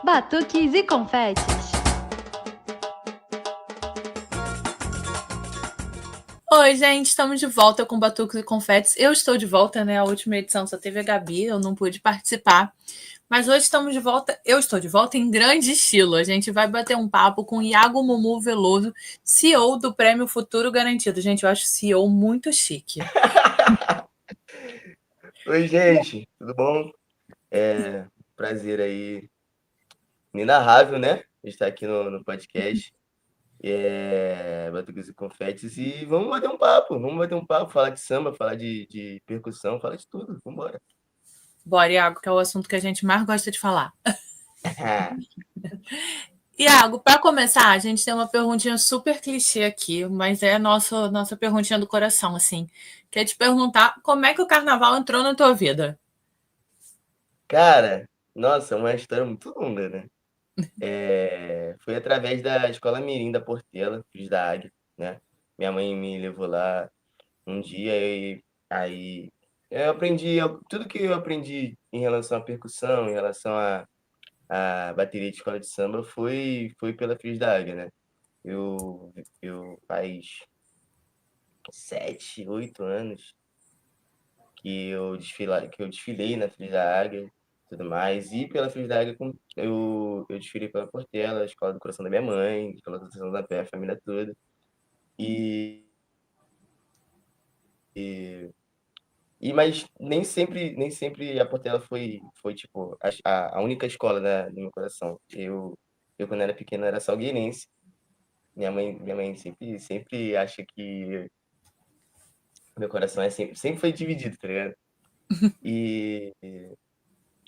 Batuques e confetes. Oi, gente, estamos de volta com Batuques e Confetes. Eu estou de volta, né? A última edição só teve a Gabi, eu não pude participar. Mas hoje estamos de volta, eu estou de volta em grande estilo. A gente vai bater um papo com Iago Mumu Veloso, CEO do Prêmio Futuro Garantido. Gente, eu acho CEO muito chique. Oi, gente, tudo bom? Prazer aí, inenarrável, né? Estar aqui no podcast, Batuques e Confetes, e vamos bater um papo, falar de samba, falar de percussão, falar de tudo, vambora. Bora, Iago, que é o assunto que a gente mais gosta de falar. Iago, para começar, a gente tem uma perguntinha super clichê aqui, mas é a nossa perguntinha do coração, assim. Quer te perguntar como é que o carnaval entrou na tua vida? Cara, nossa, é uma história muito longa, né? Foi através da Escola Mirim da Portela, Filhos da Águia, né? Minha mãe me levou lá um dia e aí eu aprendi tudo que eu aprendi em relação à percussão, em relação a bateria de escola de samba foi pela Filhos da Águia, né? Eu faz 7, 8 anos que eu desfilei na Filhos da Águia e tudo mais. E pela Filhos da Águia eu desfilei pela Portela, a Escola do Coração da minha mãe, Escola do Coração da Pé, a família toda. E, mas nem sempre a Portela foi tipo a única escola do meu coração. Eu quando era pequeno era salgueirense. Minha mãe sempre acha que meu coração sempre foi dividido, tá ligado? E,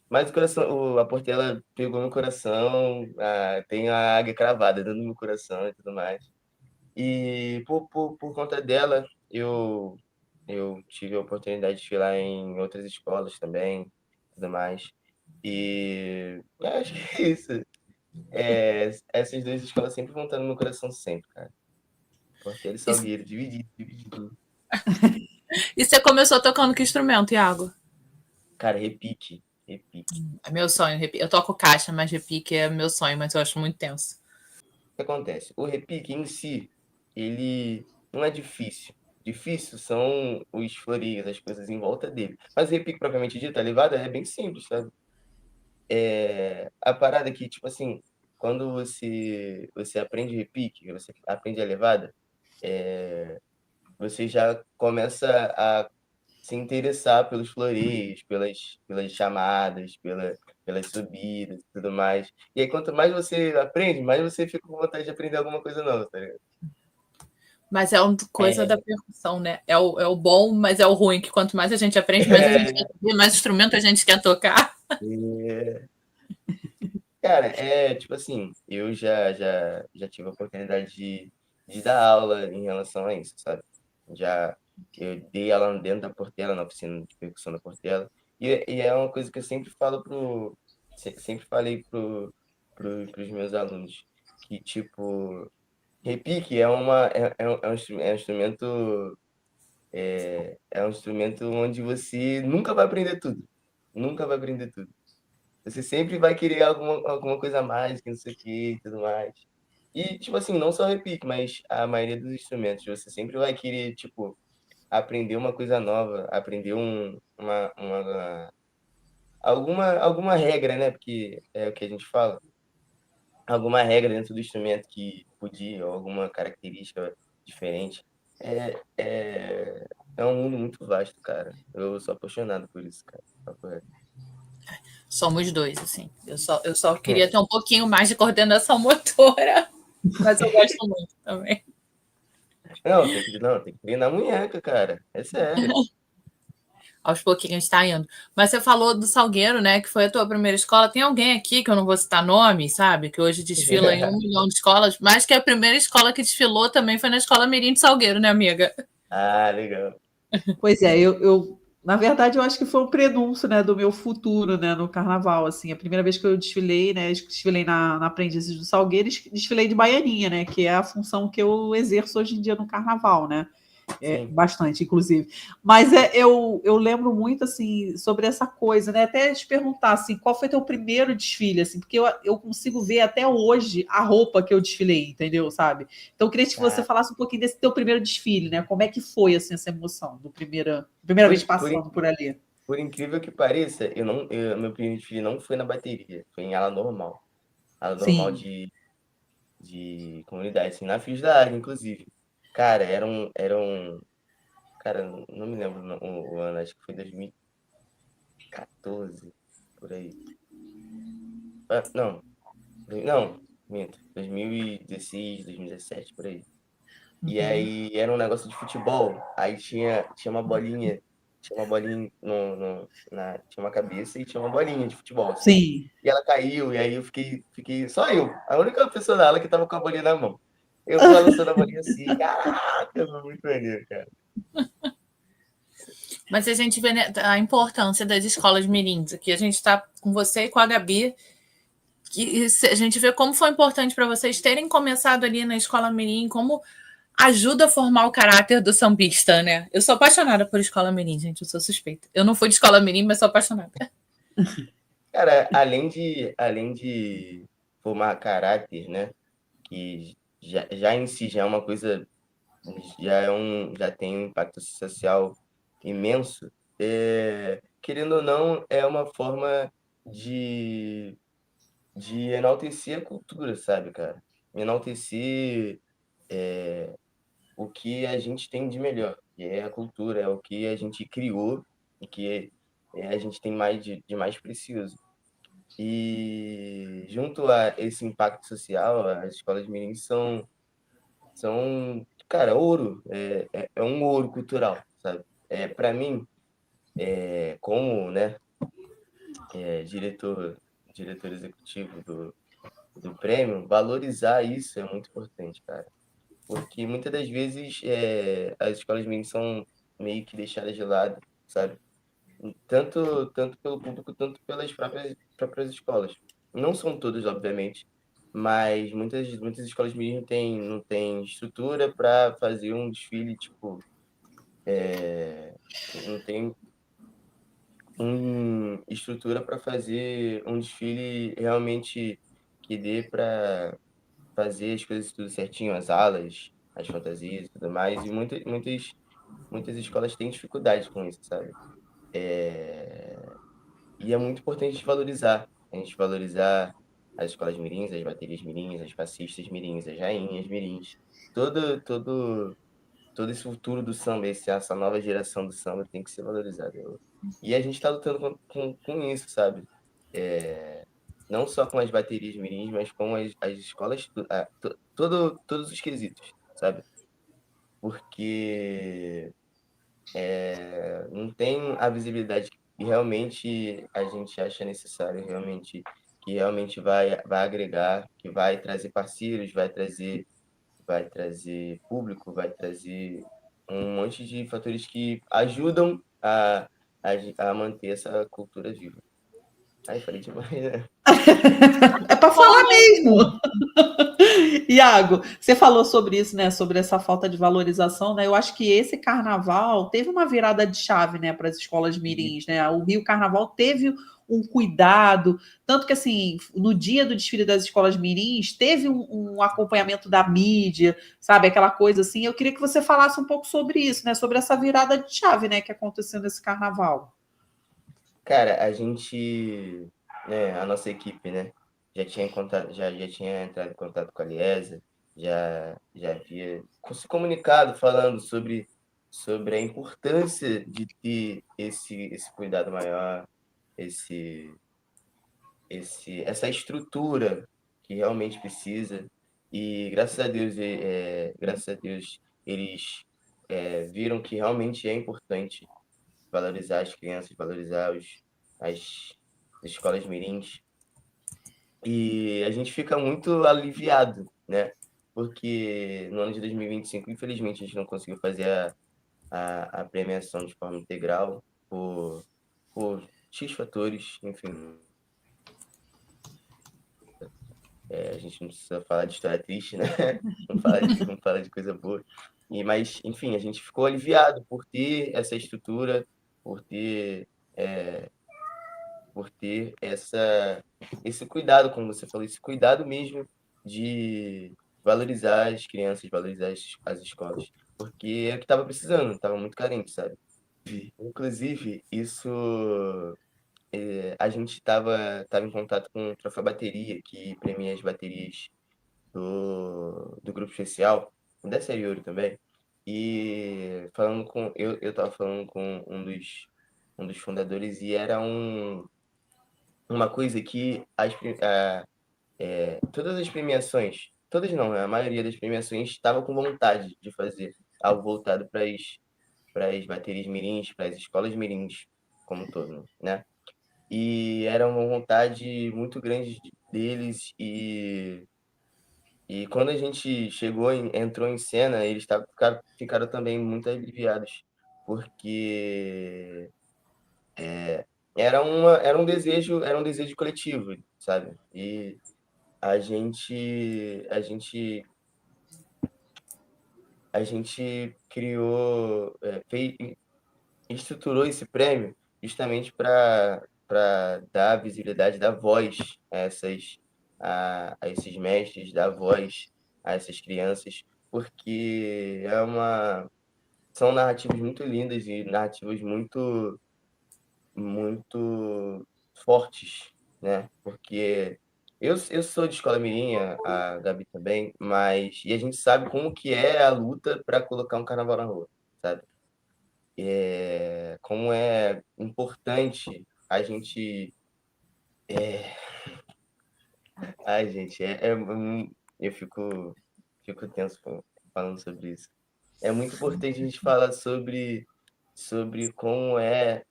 mas a Portela pegou meu coração, tem a águia cravada dentro do meu coração e tudo mais. E por conta dela, eu tive a oportunidade de desfilar em outras escolas também, tudo mais. E eu acho que é isso. Essas duas escolas sempre vão estar no meu coração sempre, cara. Portela e Salgueiro, dividido. E você começou tocando que instrumento, Iago? Cara, repique. É meu sonho. Eu toco caixa, mas repique é meu sonho, mas eu acho muito tenso. O que acontece? O repique em si, ele não é difícil. Difícil são os floreios, as coisas em volta dele. Mas o repique propriamente dito, a levada é bem simples, sabe? A parada é que, tipo assim, quando você aprende repique, você aprende a levada, você já começa a se interessar pelos floreios, pelas chamadas, pelas subidas e tudo mais. E aí, quanto mais você aprende, mais você fica com vontade de aprender alguma coisa nova, tá ligado? Mas é uma coisa da É, percussão, né? É o bom, mas é o ruim, que quanto mais a gente aprende, mais a gente quer saber, mais instrumento a gente quer tocar. é, cara, tipo assim, eu já tive a oportunidade de dar aula em relação a isso, sabe? Já eu dei aula dentro da Portela, na oficina de percussão da Portela, e é uma coisa que eu sempre falo sempre falei pros meus alunos, que tipo, repique é um instrumento onde você nunca vai aprender tudo, nunca vai aprender tudo. Você sempre vai querer alguma coisa a mais, que não sei o que e tudo mais. E, tipo assim, não só repique, mas a maioria dos instrumentos. Você sempre vai querer, tipo, aprender uma coisa nova, aprender alguma regra, né? Porque é o que a gente fala. Alguma regra dentro do instrumento que podia, ou alguma característica diferente. É um mundo muito vasto, cara. Eu sou apaixonado por isso, cara. Papo reto. Somos dois, assim. Eu só queria ter um pouquinho mais de coordenação motora, mas eu gosto muito também. Não, tem que treinar a munheca, cara. É sério. Aos pouquinhos está indo. Mas você falou do Salgueiro, né? Que foi a tua primeira escola. Tem alguém aqui, que eu não vou citar nome, sabe? Que hoje desfila em 1 milhão de escolas, mas que a primeira escola que desfilou também foi na Escola Mirim de Salgueiro, né, amiga? Ah, legal. Pois é, na verdade, eu acho que foi um prenúncio, né, do meu futuro, né, no carnaval, assim, a primeira vez que eu desfilei, né, desfilei na Aprendizes do Salgueiro, desfilei de baianinha, né, que é a função que eu exerço hoje em dia no carnaval, né, Sim. Bastante, inclusive. Mas eu lembro muito, assim, sobre essa coisa, né? Até te perguntar, assim, qual foi teu primeiro desfile, assim, porque eu consigo ver até hoje a roupa que eu desfilei, entendeu, sabe? Então, eu queria que você Ah, falasse um pouquinho desse teu primeiro desfile, né? Como é que foi, assim, essa emoção do primeira vez passando por ali? por incrível que pareça, meu primeiro desfile não foi na bateria, foi em ala normal Sim, de comunidade, assim, na Fios da Águia, inclusive. Cara, cara, não me lembro o ano, acho que foi 2014, por aí. Ah, não, minto, 2016, 2017, por aí. E uhum. aí era um negócio de futebol, aí tinha uma bolinha tinha uma cabeça e tinha uma bolinha de futebol, assim. Sim. E ela caiu, e aí eu fiquei só eu, a única pessoa dela que tava com a bolinha na mão. Eu balançando a bolinha assim, caraca, foi muito maneiro, cara. Mas a gente vê, né, a importância das escolas mirins. Aqui a gente está com você e com a Gabi, que a gente vê como foi importante para vocês terem começado ali na escola mirim, como ajuda a formar o caráter do sambista, né? Eu sou apaixonada por escola mirim, gente, eu sou suspeita. Eu não fui de escola mirim, mas sou apaixonada. Cara, além de formar caráter, né, que já em si já é uma coisa, já tem um impacto social imenso, querendo ou não, é uma forma de, de enaltecer a cultura, sabe, cara? Enaltecer o que a gente tem de melhor, que é a cultura, é o que a gente criou e que a gente tem de mais precioso. E junto a esse impacto social, as escolas mirins são, cara, ouro, é um ouro cultural, sabe? Para mim, como, né, diretor executivo do prêmio, valorizar isso é muito importante, cara. Porque muitas das vezes as escolas mirins são meio que deixadas de lado, sabe? Tanto pelo público, tanto pelas próprias escolas. Não são todas, obviamente, mas muitas escolas mirim não têm estrutura para fazer um desfile, tipo, não tem estrutura para fazer um desfile realmente que dê para fazer as coisas tudo certinho, as alas, as fantasias e tudo mais, e muitas escolas têm dificuldade com isso, sabe? E é muito importante a gente valorizar as escolas mirins, as baterias mirins, as passistas mirins, as rainhas mirins, todo, todo esse futuro do samba, essa nova geração do samba tem que ser valorizada. E a gente está lutando com isso, sabe? Não só com as baterias mirins, mas com as escolas, todos os quesitos, sabe? Porque não tem a visibilidade que realmente a gente acha necessário, realmente, que realmente vai agregar, que vai trazer parceiros, vai trazer público, vai trazer um monte de fatores que ajudam a manter essa cultura viva. Aí falei demais, né? É para falar mesmo. Iago, você falou sobre isso, né? Sobre essa falta de valorização, né? Eu acho que esse carnaval teve uma virada de chave, né, para as escolas E, mirins, né? O Rio Carnaval teve um cuidado, tanto que assim, no dia do desfile das escolas mirins, teve um acompanhamento da mídia, sabe? Aquela coisa assim. Eu queria que você falasse um pouco sobre isso, né? Sobre essa virada de chave, né, que aconteceu nesse carnaval. cara, né, a nossa equipe, né, já tinha entrado em contato com a Liesa, já havia se comunicado falando sobre a importância de ter esse cuidado maior, esse, essa estrutura que realmente precisa. E graças a Deus, eles viram que realmente é importante valorizar as crianças, valorizar as escolas mirins. E a gente fica muito aliviado, né? Porque no ano de 2025, infelizmente, a gente não conseguiu fazer a premiação de forma integral por X fatores, enfim. A gente não precisa falar de história triste, né? Não fala de coisa boa. Mas, enfim, a gente ficou aliviado por ter essa estrutura, por ter, é, esse cuidado, como você falou, esse cuidado mesmo de valorizar as crianças, valorizar as escolas. Porque é o que estava precisando, estava muito carente, sabe? Inclusive, a gente estava em contato com o Troféu Bateria, que premia as baterias do grupo especial, da série Ouro também. E eu estava falando com um dos fundadores e era uma coisa que todas as premiações, todas não, né? A maioria das premiações estava com vontade de fazer algo voltado para as baterias mirins, para as escolas mirins como um todo, né? E era uma vontade muito grande deles e quando a gente entrou em cena, eles ficaram também muito aliviados, porque era um desejo coletivo, sabe? E a gente, a gente, a gente criou, estruturou esse prêmio justamente para dar visibilidade, dar voz a esses mestres, dar voz a essas crianças, porque são narrativas muito lindas e narrativas muito, muito fortes, né? Porque eu sou de escola mirim, a Gabi também, e a gente sabe como que é a luta para colocar um carnaval na rua, sabe? Como é importante a gente. Ai, gente, eu fico tenso falando sobre isso. É muito importante a gente falar sobre como é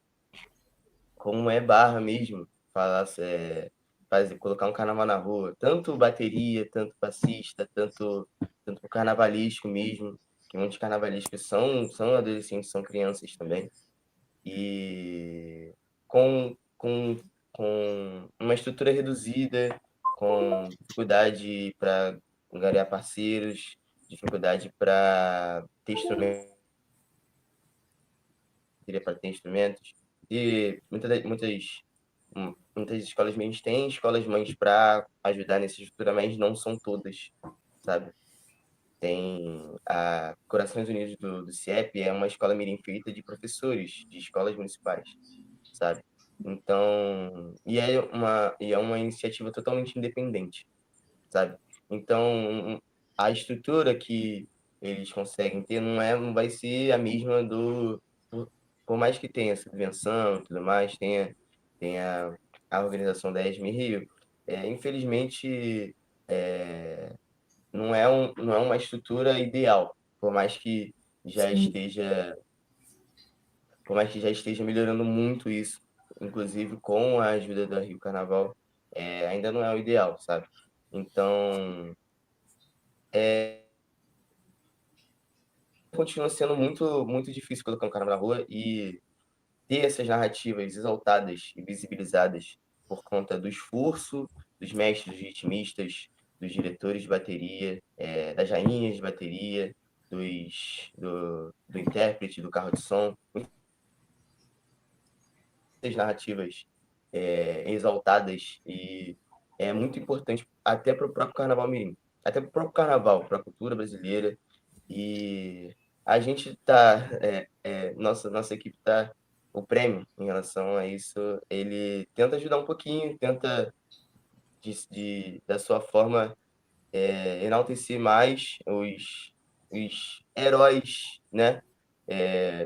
barra mesmo, colocar um carnaval na rua, tanto bateria, tanto passista, tanto carnavalístico mesmo, que muitos carnavalísticos são adolescentes, são crianças também. E com uma estrutura reduzida, com dificuldade para angariar parceiros, dificuldade para ter instrumentos, e muitas escolas mães têm escolas mães para ajudar nessa estrutura, mas não são todas, sabe? Tem a Corações Unidos do CIEP, é uma escola mirim feita de professores de escolas municipais, sabe? Então, e é uma iniciativa totalmente independente, sabe? Então, a estrutura que eles conseguem ter não vai ser a mesma por mais que tenha subvenção e tudo mais, tenha a organização da ESME Rio, infelizmente, é, não é uma estrutura ideal, por mais que já Sim. esteja, por mais que já esteja melhorando muito isso, inclusive com a ajuda da Rio Carnaval, ainda não é o ideal, sabe? Então, continua sendo muito, muito difícil colocar um carnaval na rua e ter essas narrativas exaltadas e visibilizadas por conta do esforço dos mestres, dos ritmistas, dos diretores de bateria, das rainhas de bateria, do intérprete, do carro de som, muitas narrativas exaltadas e é muito importante até para o próprio Carnaval Mirim, até para o próprio Carnaval, para a cultura brasileira. E a gente nossa equipe está, o prêmio em relação a isso, ele tenta ajudar um pouquinho, tenta da sua forma enaltecer mais os heróis, né?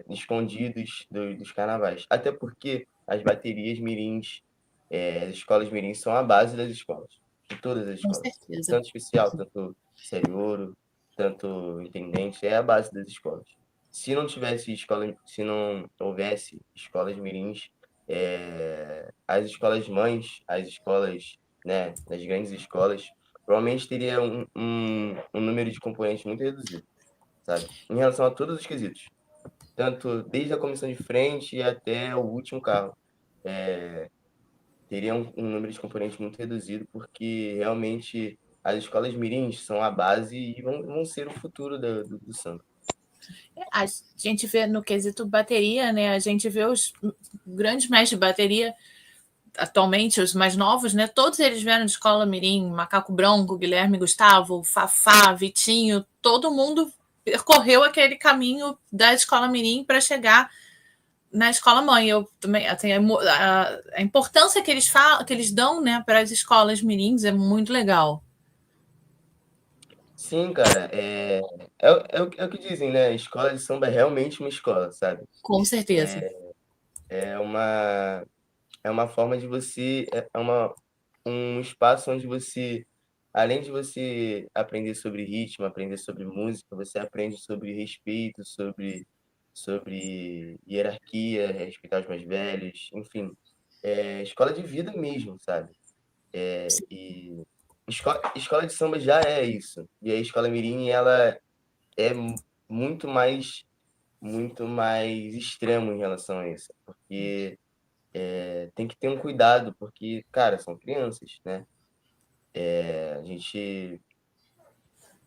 Escondidos dos carnavais. Até porque as baterias mirins, as escolas mirins são a base das escolas, de todas as Com escolas. certeza. Tanto especial, tanto série ouro, tanto intendente, é a base das escolas. Se não houvesse escolas mirins, as escolas mães, as escolas, né, as grandes escolas, provavelmente teria um número de componentes muito reduzido, sabe? Em relação a todos os quesitos. Tanto desde a comissão de frente até o último carro. teria um número de componentes muito reduzido, porque realmente as escolas mirins são a base e vão ser o futuro do samba. A gente vê no quesito bateria, né? A gente vê os grandes mestres de bateria atualmente, os mais novos, né? Todos eles vieram de escola mirim, Macaco Branco, Guilherme Gustavo, Fafá, Vitinho, todo mundo percorreu aquele caminho da escola mirim para chegar na escola mãe. Eu também assim, a importância que eles dão, né, para as escolas mirins é muito legal. Sim, cara, é o que dizem, né? A escola de samba é realmente uma escola, sabe? Com certeza. É uma, é uma forma de você, um espaço onde você, além de você aprender sobre ritmo, aprender sobre música, você aprende sobre respeito, sobre hierarquia, respeitar os mais velhos, enfim, escola de vida mesmo, sabe? E escola de samba já é isso. E a escola mirim, ela é muito mais extremo em relação a isso, porque tem que ter um cuidado, porque, cara, são crianças, né?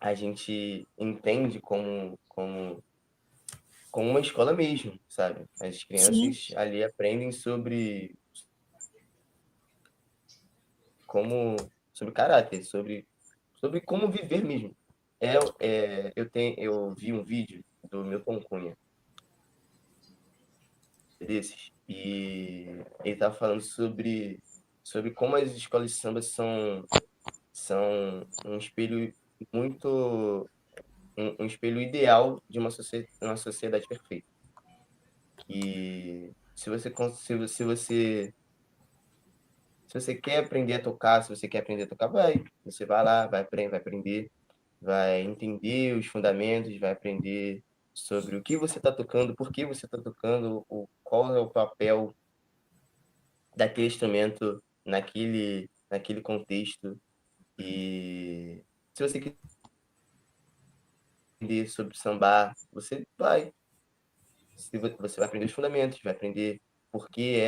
A gente entende como uma escola mesmo, sabe? As Sim. crianças ali aprendem sobre caráter, sobre como viver mesmo. Eu vi um vídeo do Milton Cunha desses, e ele estava falando sobre como as escolas de samba são um espelho muito um espelho ideal de uma sociedade perfeita. E se você quer aprender a tocar, se você quer aprender a tocar, você vai lá, vai aprender, vai entender os fundamentos, vai aprender sobre o que você está tocando, por que você está tocando, qual é o papel daquele instrumento naquele contexto. E se você quer aprender sobre sambar, você vai aprender os fundamentos, vai aprender por que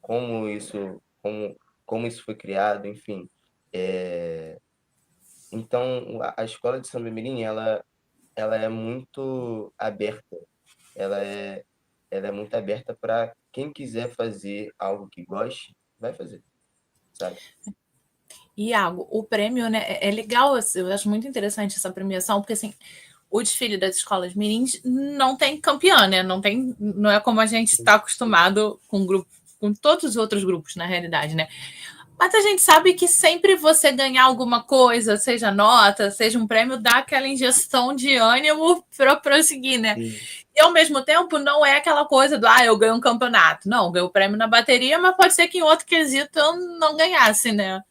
como isso, como isso foi criado, enfim. Então, a escola de samba mirim, ela é muito aberta. Ela é, ela é muito aberta para quem quiser fazer algo que goste, vai fazer, sabe? Iago, o prêmio, né, é legal, assim, eu acho muito interessante essa premiação, porque assim, o desfile das escolas mirins não tem campeã, né? Não é como a gente está acostumado com grupo, com todos os outros grupos, na realidade, né? Mas a gente sabe que sempre você ganhar alguma coisa, seja nota, seja um prêmio, dá aquela injeção de ânimo para prosseguir, né? Sim. E ao mesmo tempo não é aquela coisa do eu ganho um campeonato. Não, ganho o prêmio na bateria, mas pode ser que em outro quesito eu não ganhasse, né?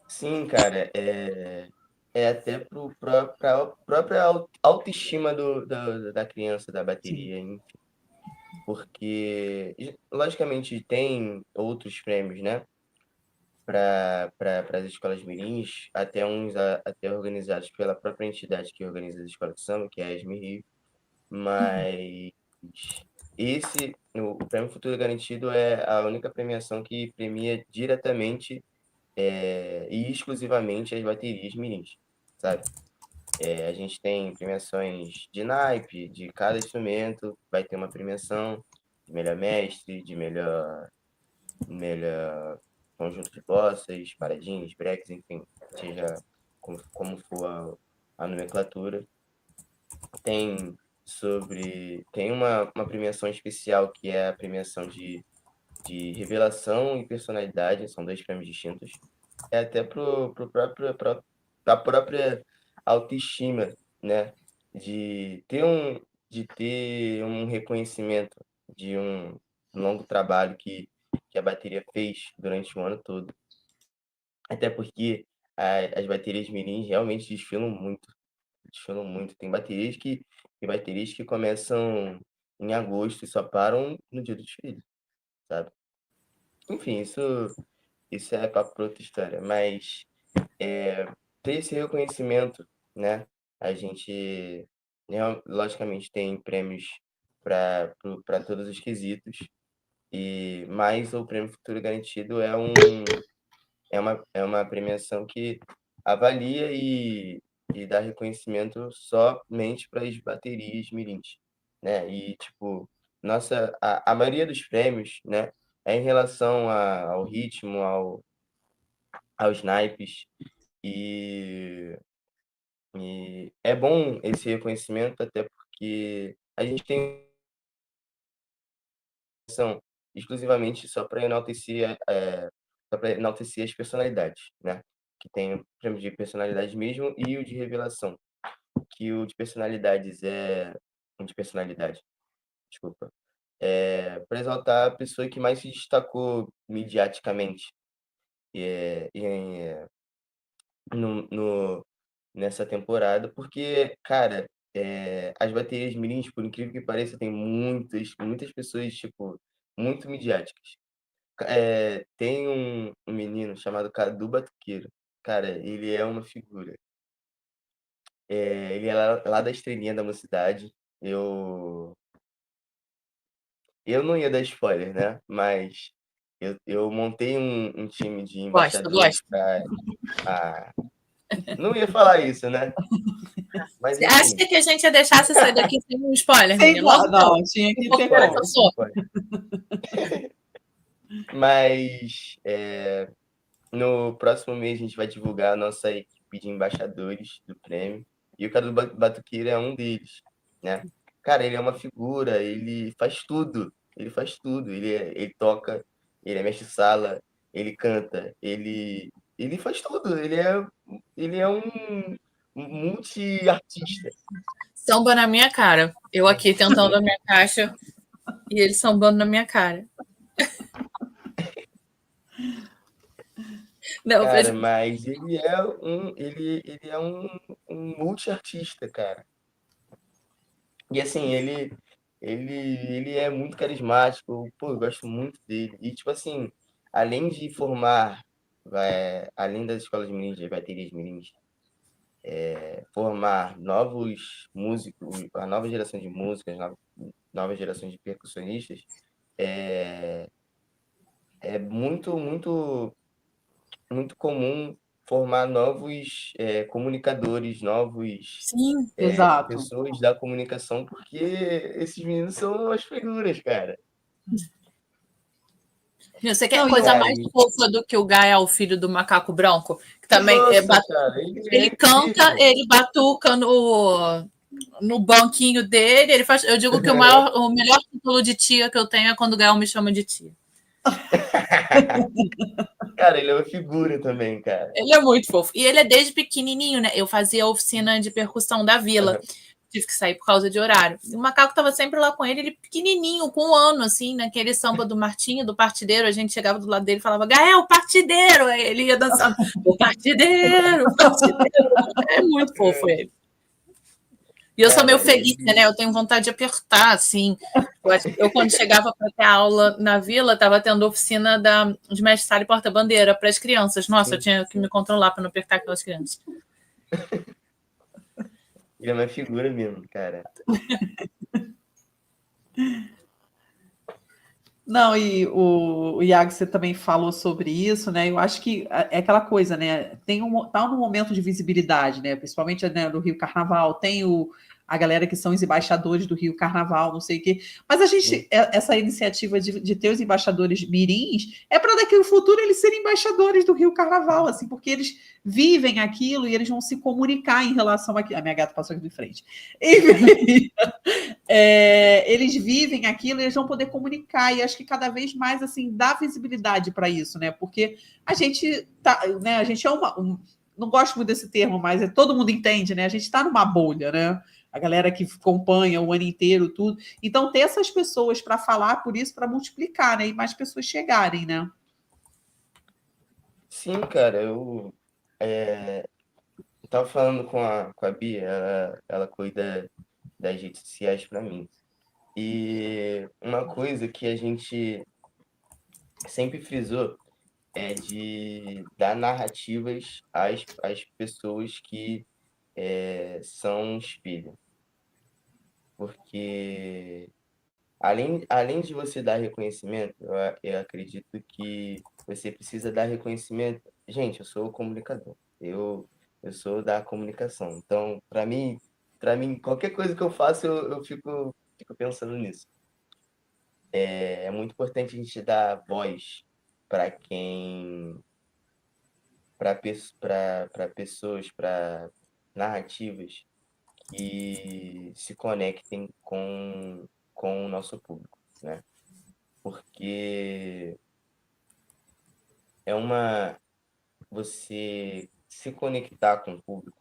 Sim, cara, é até para a própria autoestima da criança da Sim. bateria, enfim. Porque, logicamente, tem outros prêmios, né, para as escolas mirins, até organizados pela própria entidade que organiza as escolas de samba, que é a ESME Rio, mas o Prêmio Futuro Garantido é a única premiação que premia diretamente e exclusivamente as baterias mirins, sabe? A gente tem premiações de naipe, de cada instrumento, vai ter uma premiação de melhor mestre, de melhor conjunto de bossas, paradinhas, breaks, enfim, seja como for a nomenclatura. Tem uma premiação especial que é a premiação de revelação e personalidade, são dois prêmios distintos. É até a própria autoestima, né? De ter um reconhecimento de um longo trabalho que a bateria fez durante o ano todo. Até porque as baterias mirins realmente desfilam muito, desfilam muito. Tem baterias que começam em agosto e só param no dia do desfile, sabe? Enfim, isso é papo para outra história, mas ter esse reconhecimento, né? A gente, logicamente, tem prêmios para todos os quesitos, Mas o Prêmio Futuro Garantido é uma premiação que avalia e dá reconhecimento somente para as baterias mirins, né? E, tipo, a maioria dos prêmios, né, é em relação ao ritmo, aos naipes, e, e é bom esse reconhecimento, até porque a gente tem são exclusivamente só para enaltecer as personalidades, né? Que tem o prêmio de personalidade mesmo e o de revelação, que o de personalidades o de personalidade, desculpa, para exaltar a pessoa que mais se destacou mediaticamente e, no, no, nessa temporada, porque, cara, as baterias mirins, por incrível que pareça, tem muitas pessoas, tipo, muito midiáticas. Tem um menino chamado Cadu Batuqueiro. Cara, ele é uma figura. Ele é lá da Estrelinha da Mocidade. Eu não ia dar spoiler, né? Mas eu montei um time de Gosto, embaixadores gosto. para. Ah, não ia falar isso, né? Mas Você acha enfim. que a gente ia deixar você sair daqui sem um spoiler, Sem menino? Logo não, tinha que ter fofoqueira que como. eu sou. Mas no próximo mês a gente vai divulgar a nossa equipe de embaixadores do prêmio. E o Cadu Batuqueira é um deles, né? Cara, ele é uma figura, ele faz tudo. Ele faz tudo. Ele toca, ele é mestre-sala, ele canta, ele faz tudo. Ele é um multi-artista. Samba na minha cara. Eu aqui tentando a minha caixa e ele sambando na minha cara. Não, Cara, mas ele é um multi-artista, cara. E assim, ele é muito carismático, pô, eu gosto muito dele. E tipo assim, além de formar, além das escolas mirins, das baterias mirins, formar novos músicos, a nova geração de músicas, nova geração de percussionistas, é muito comum formar novos comunicadores, novos sim. Exato. pessoas da comunicação, porque esses meninos são as figuras, cara. Você quer Não, e coisa eu, Cara, mais fofa do que o Gael, filho do macaco branco? Que também nossa, cara, ele ele é canta, incrível. ele batuca no banquinho dele. Ele faz, eu digo que o melhor título de tia que eu tenho é quando o Gael me chama de tia. Cara, ele é uma figura também, cara. Ele é muito fofo. E ele é desde pequenininho, né? Eu fazia a oficina de percussão da vila. Tive que sair por causa de horário. E o macaco estava sempre lá com ele pequenininho, com 1 ano, assim, naquele samba do Martinho, do partideiro. A gente chegava do lado dele e falava, Gael, partideiro! Aí ele ia dançando, o partideiro, o partideiro. É muito fofo ele. E eu sou meio Cara, felícia, né? Eu tenho vontade de apertar, assim. Eu quando chegava para ter aula na vila, estava tendo oficina de mestre sala e porta-bandeira para as crianças. Nossa, eu sim, tinha que me controlar para não apertar aquelas crianças. ele é uma figura mesmo, cara. não, e o Iago, você também falou sobre isso, né? Eu acho que é aquela coisa, né? Tá num momento de visibilidade, né? Principalmente, né, no Rio Carnaval, tem a galera que são os embaixadores do Rio Carnaval, não sei o quê. Mas Sim. essa iniciativa de ter os embaixadores mirins é para daqui no futuro eles serem embaixadores do Rio Carnaval, assim, porque eles vivem aquilo e eles vão se comunicar em relação àquilo. A minha gata passou aqui de frente. Enfim, eles vivem aquilo, eles vão poder comunicar e acho que cada vez mais assim dá visibilidade para isso, né? Porque a gente tá, né? A gente é não gosto muito desse termo, mas todo mundo entende, né? A gente está numa bolha, né? A galera que acompanha o ano inteiro tudo. Então ter essas pessoas para falar por isso, para multiplicar, né? E mais pessoas chegarem, né? Sim, cara, eu tava falando com a Bia, ela cuida das redes sociais para mim. E uma coisa que a gente sempre frisou é de dar narrativas às pessoas que são um espelho. Porque além de você dar reconhecimento, eu acredito que você precisa dar reconhecimento. Gente, eu sou comunicador. Eu sou da comunicação. Então, para mim, qualquer coisa que eu faço, eu fico pensando nisso. É muito importante a gente dar voz para quem, para pessoas, para narrativas que se conectem com o nosso público, né? Porque é uma você se conectar com o público,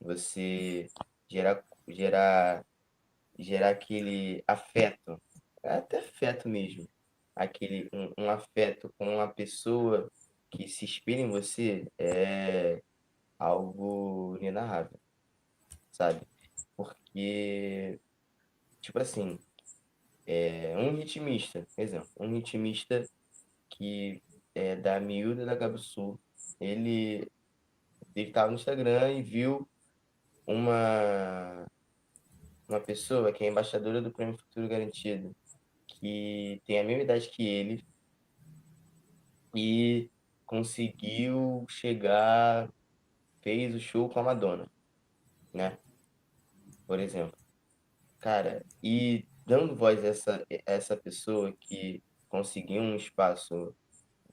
você gerar gerar aquele afeto, até afeto mesmo, um afeto com uma pessoa que se inspira em você é algo inenarrável, sabe? Porque, tipo assim, um ritmista, exemplo, um ritmista que é da Miúda da Gabi Sul, ele ele estava no Instagram e viu uma, uma pessoa que é embaixadora do Prêmio Futuro Garantido, que tem a mesma idade que ele e conseguiu chegar, fez o show com a Madonna, né? Por exemplo. Cara, e dando voz a essa pessoa que conseguiu um espaço,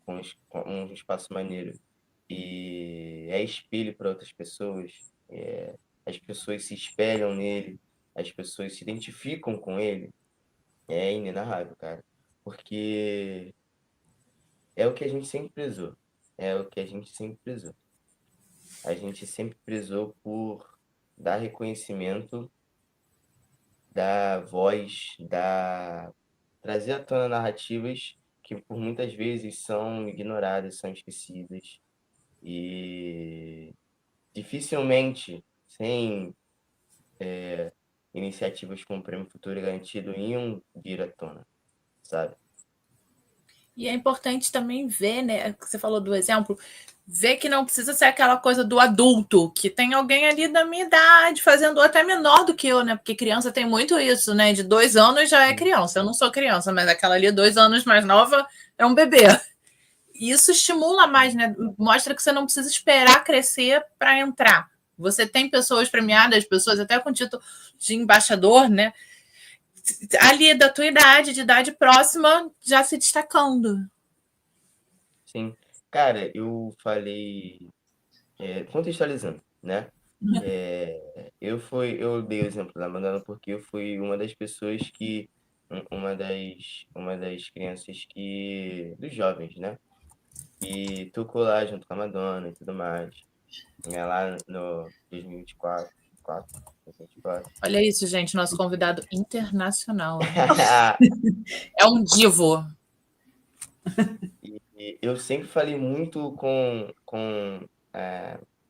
um espaço maneiro e é espelho para outras pessoas, as pessoas se espelham nele, as pessoas se identificam com ele, é inenarrável, cara. Porque é o que a gente sempre prezou. É o que a gente sempre prezou. A gente sempre prezou por dar reconhecimento, dar voz, trazer à tona narrativas que por muitas vezes são ignoradas, são esquecidas e dificilmente, sem iniciativas como o Prêmio Futuro Garantido, iam vir à tona, sabe? E é importante também ver, né? Que você falou do exemplo, ver que não precisa ser aquela coisa do adulto, que tem alguém ali da minha idade, fazendo até menor do que eu, né? Porque criança tem muito isso, né? De 2 anos já é criança. Eu não sou criança, mas aquela ali, 2 anos mais nova, é um bebê. E isso estimula mais, né? Mostra que você não precisa esperar crescer para entrar. Você tem pessoas premiadas, pessoas até com título de embaixador, né? Ali da tua idade, de idade próxima, já se destacando. Sim. Cara, eu falei, contextualizando, né? Eu dei o exemplo da Madonna porque eu fui uma das pessoas que, uma das crianças dos jovens, né? E tocou lá junto com a Madonna e tudo mais. Né? Lá no 2024, 2024. Olha isso, gente, nosso convidado internacional. É um divo. E eu sempre falei muito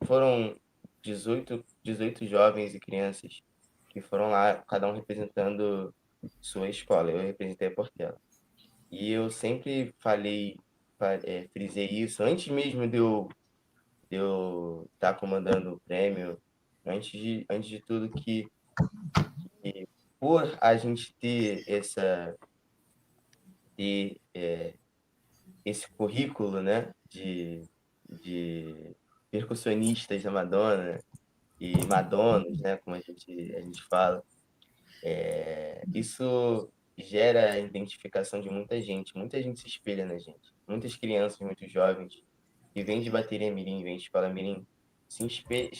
foram 18 jovens e crianças que foram lá, cada um representando sua escola. Eu representei a Portela. E eu sempre frisei isso, antes mesmo de eu estar comandando o prêmio, antes de tudo, que por a gente ter esse currículo, né, de percussionistas da Madonna e Madonas, né, como a gente fala, isso gera a identificação de muita gente se espelha na gente, muitas crianças, muitos jovens que vêm de bateria mirim, vêm de escola mirim, se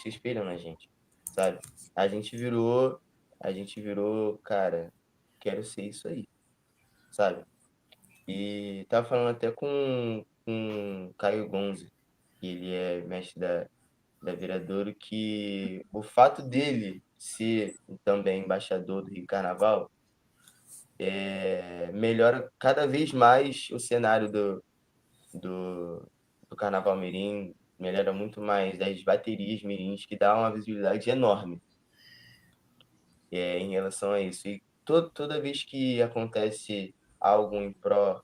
espelham na gente, sabe? A gente virou, cara, quero ser isso aí, sabe? E tava falando até com o Caio Gonzi, que ele é mestre da Viradouro, que o fato dele ser também embaixador do Rio Carnaval melhora cada vez mais o cenário do Carnaval Mirim, melhora muito mais das baterias mirins, que dá uma visibilidade enorme em relação a isso. E toda vez que acontece algo em pró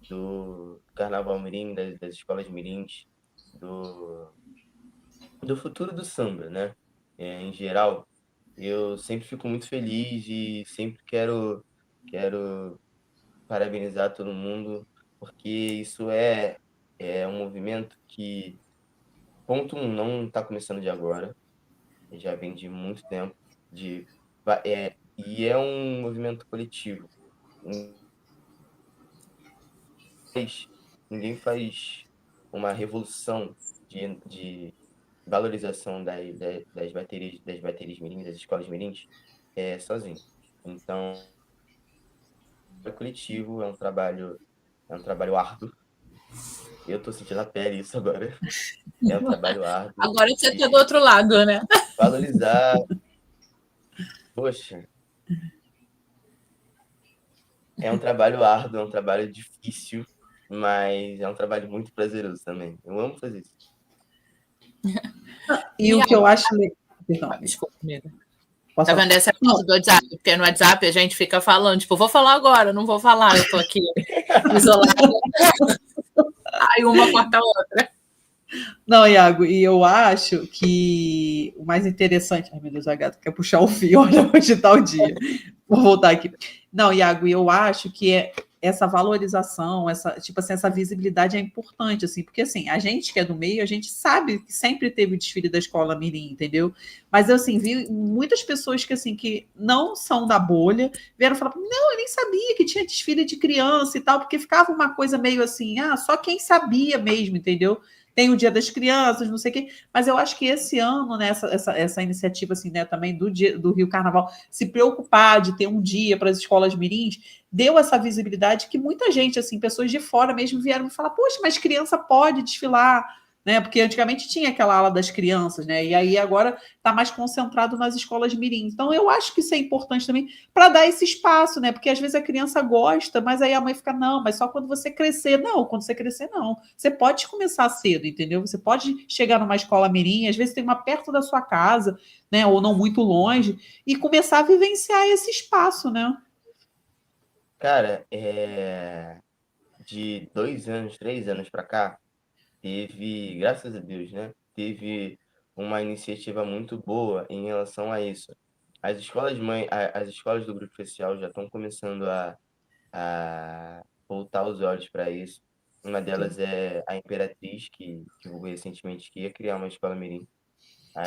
do Carnaval Mirim, das escolas mirins, do futuro do samba, né? Em geral, eu sempre fico muito feliz e sempre quero parabenizar todo mundo, porque isso é um movimento que, ponto um, não está começando de agora, já vem de muito tempo, e é um movimento coletivo. Mas ninguém faz uma revolução de valorização das baterias mirins, das escolas mirins, sozinho. Então, é coletivo, é um trabalho árduo. Eu estou sentindo a pele isso agora. É um trabalho árduo Agora você está do de outro lado, né? valorizar. Poxa, é um trabalho árduo, é um trabalho difícil, mas é um trabalho muito prazeroso também. Eu amo fazer isso. E o que eu acho. Perdão, Desculpa, amiga. posso Tá falar? vendo essa coisa do WhatsApp? Porque no WhatsApp a gente fica falando, tipo, vou falar agora, não vou falar, eu tô aqui isolada. Aí uma corta a outra. Não, Iago, e eu acho que o mais interessante. Ai, meu Deus, a gata quer puxar o fio, olha onde está o dia. Vou voltar aqui. Não, Iago, e eu acho que essa valorização, tipo assim, essa visibilidade é importante, assim, porque assim, a gente que é do meio, a gente sabe que sempre teve o desfile da escola Mirim, entendeu? Mas eu assim, vi muitas pessoas que assim, que não são da bolha, vieram falar, não, eu nem sabia que tinha desfile de criança e tal, porque ficava uma coisa meio assim, só quem sabia mesmo, entendeu? Tem o Dia das Crianças, não sei o quê, mas eu acho que esse ano, né, essa iniciativa assim, né, também do Rio Carnaval, se preocupar de ter um dia para as escolas mirins, deu essa visibilidade que muita gente, assim, pessoas de fora mesmo vieram me falar, poxa, mas criança pode desfilar, né? Porque antigamente tinha aquela ala das crianças, né? E aí agora está mais concentrado nas escolas mirim. Então eu acho que isso é importante também para dar esse espaço, né? Porque às vezes a criança gosta, mas aí a mãe fica, não, mas só quando você crescer. Não, quando você crescer, não. Você pode começar cedo, entendeu? Você pode chegar numa escola mirim, às vezes tem uma perto da sua casa, né? Ou não muito longe, e começar a vivenciar esse espaço, né? Cara, de 2 anos, 3 anos para cá, graças a Deus, né? Teve uma iniciativa muito boa em relação a isso. As escolas do grupo especial já estão começando a voltar os olhos para isso. Uma Sim, delas é a Imperatriz, que divulgou recentemente que ia criar uma escola mirim.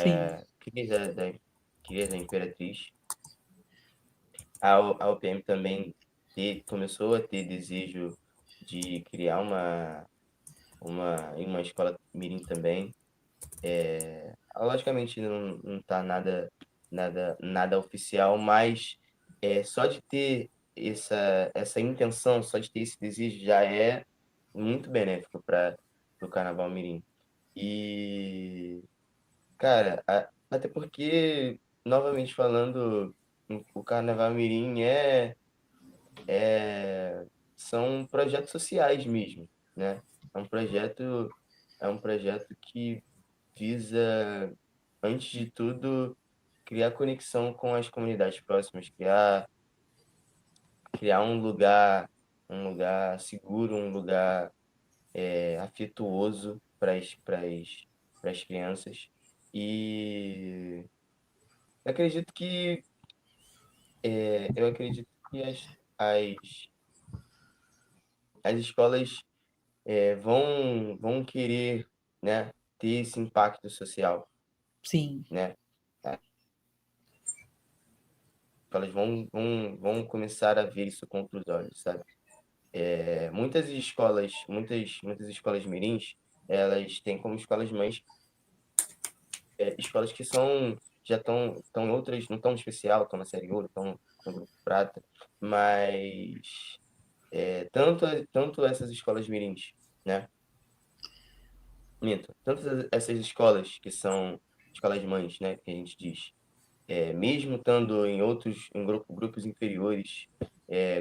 sim, A Cris Cris da Imperatriz. A UPM também começou a ter desejo de criar uma escola mirim também. Logicamente não está nada oficial, mas só de ter essa intenção, só de ter esse desejo já é muito benéfico para o Carnaval Mirim. E, cara, até porque, novamente falando, o Carnaval Mirim são projetos sociais mesmo, né? É um projeto, é um projeto que visa, antes de tudo, criar conexão com as comunidades próximas, criar um lugar seguro, um lugar afetuoso para as crianças. E acredito que eu acredito que as escolas vão querer, né, ter esse impacto social, sim. né? Elas vão começar a ver isso com outros olhos, sabe? Muitas escolas mirins, elas têm como escolas mães escolas que já estão em outras, não estão no especial, estão na série ouro, estão no grupo prata, mas tanto essas escolas mirins, né? Minto, tanto essas escolas que são escolas mães, né, que a gente diz, mesmo estando grupos inferiores,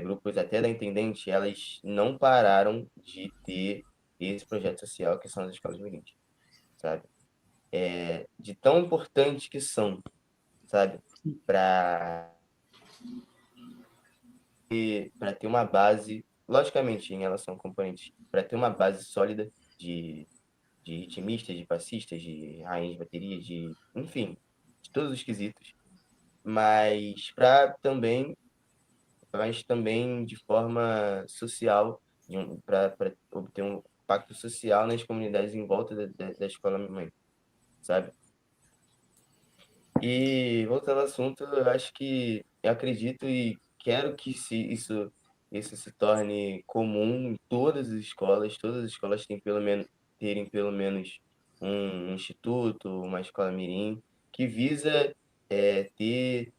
grupos até da intendente, elas não pararam de ter esse projeto social que são as escolas mirins, sabe? De tão importante que são, sabe? Para ter uma base, logicamente, em relação a componentes, para ter uma base sólida de ritmistas, de passistas, de rainhas de bateria, enfim, de todos os quesitos, mas para também mas também de forma social, para obter um impacto social nas comunidades em volta da escola mãe, sabe? E voltando ao assunto, eu acho que eu acredito e quero que isso se torne comum em todas as escolas terem pelo menos um instituto, uma escola mirim, que visa ter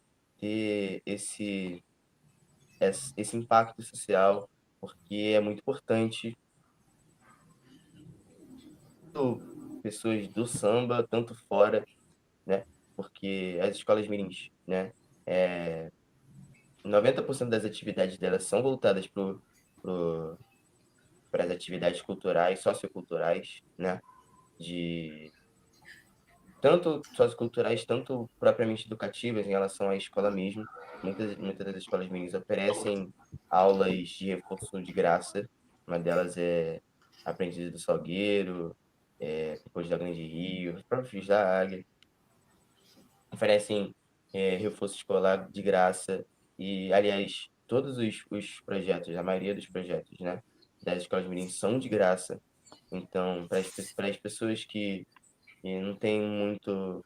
esse impacto social, porque é muito importante tanto pessoas do samba, tanto fora, né? Porque as escolas mirins, né? 90% das atividades delas são voltadas para as atividades culturais, socioculturais, né? De tanto socioculturais, tanto propriamente educativas em relação à escola mesmo. Muitas das escolas mirins oferecem aulas de reforço de graça. Uma delas é Aprendiz do Salgueiro, Depois da Grande Rio, os próprios Filhos da Águia. Oferecem reforço escolar de graça e, aliás, todos os projetos, a maioria dos projetos, né, das escolas mirins são de graça. Então, para as pessoas que não têm muita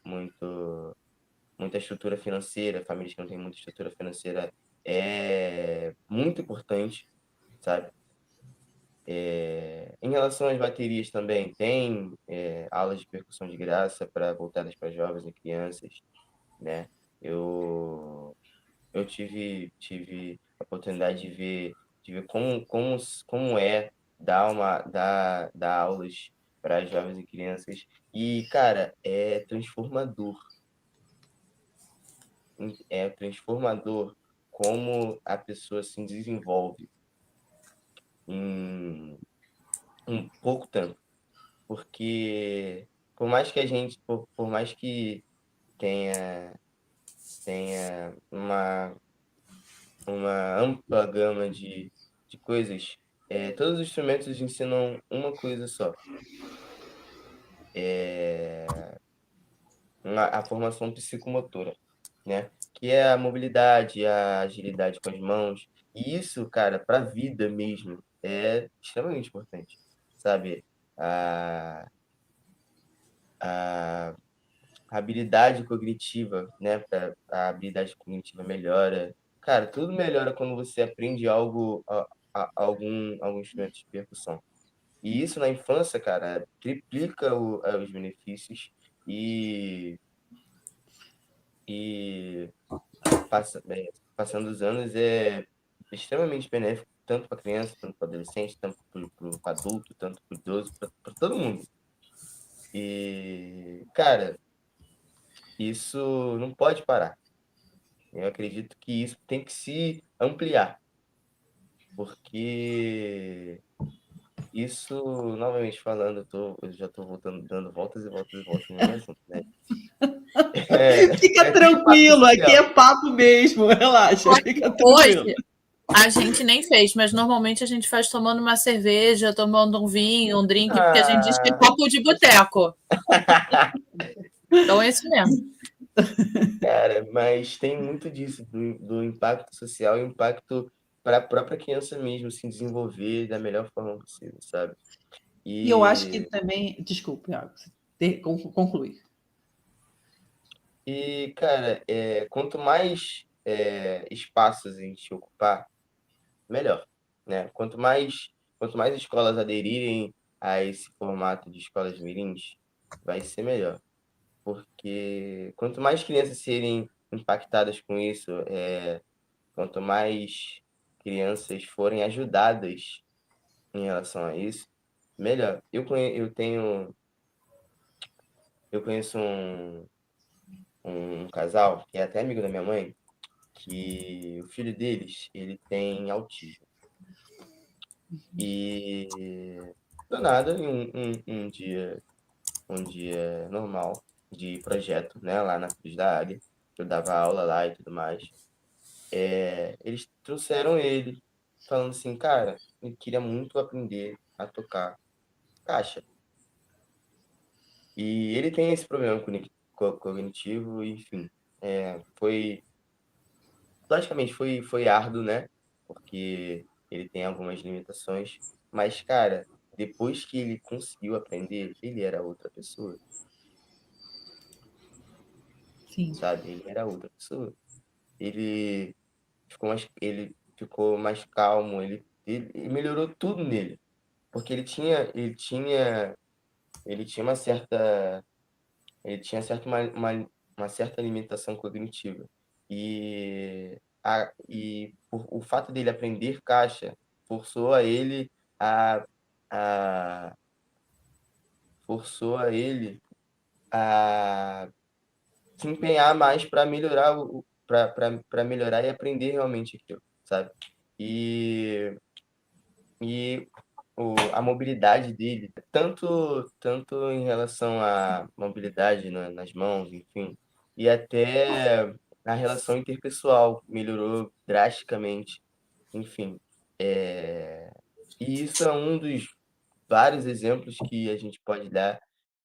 estrutura financeira, famílias que não têm muita estrutura financeira, é muito importante, sabe? Em relação às baterias também, tem aulas de percussão de graça voltadas para jovens e crianças, né? Eu, eu tive a oportunidade de ver como é dar aulas para jovens e crianças. E, cara, é transformador. É transformador como a pessoa se desenvolve em um pouco tempo. Porque por mais que tenha uma ampla gama de coisas, todos os instrumentos ensinam uma coisa só. A formação psicomotora, né? Que é a mobilidade, a agilidade com as mãos. E isso, cara, para a vida mesmo, é extremamente importante, sabe? A, a habilidade cognitiva, né? A habilidade cognitiva melhora. Cara, tudo melhora quando você aprende algum instrumento de percussão. E isso na infância, cara, triplica os benefícios e, e passando os anos é extremamente benéfico, tanto para criança, tanto para adolescente, tanto para adulto, tanto para idoso, para todo mundo. E, cara, isso não pode parar. Eu acredito que isso tem que se ampliar, porque isso, novamente falando, eu já estou voltando, dando voltas e voltas e voltas no mesmo assunto, né? Fica Tem impacto tranquilo, aqui social. é papo mesmo, relaxa, fica tranquilo. Hoje a gente nem fez, mas normalmente a gente faz tomando uma cerveja, tomando um vinho, um drink, porque a gente diz que é papo de boteco. Então é isso mesmo. Cara, mas tem muito disso, do impacto social e impacto para a própria criança mesmo se desenvolver da melhor forma possível, sabe? E eu acho que E, também, desculpe, Iago, concluir. cara, quanto mais espaços a gente ocupar, melhor, né? Quanto mais escolas aderirem a esse formato de escolas mirins, vai ser melhor. Porque quanto mais crianças serem impactadas com isso, quanto mais crianças forem ajudadas em relação a isso, melhor. Eu conheço um casal que é até amigo da minha mãe, que o filho deles, ele tem autismo. E do nada, em um dia normal de projeto, né, lá na Cruz da Águia, eu dava aula lá e tudo mais, eles trouxeram ele falando assim, cara, eu queria muito aprender a tocar caixa. E ele tem esse problema cognitivo, enfim. Logicamente foi árduo, né? porque ele tem algumas limitações, mas, cara, depois que ele conseguiu aprender, ele era outra pessoa, Sim. sabe? Ele era outra pessoa. Ele ele ficou mais calmo, ele melhorou tudo nele, porque ele tinha uma certa limitação cognitiva. E o fato dele aprender caixa forçou a ele a, a forçou a ele a se empenhar mais para melhorar para melhorar e aprender realmente aquilo, sabe? E, e a mobilidade dele, tanto em relação à mobilidade nas mãos, enfim, e até a relação interpessoal melhorou drasticamente, enfim. E isso é um dos vários exemplos que a gente pode dar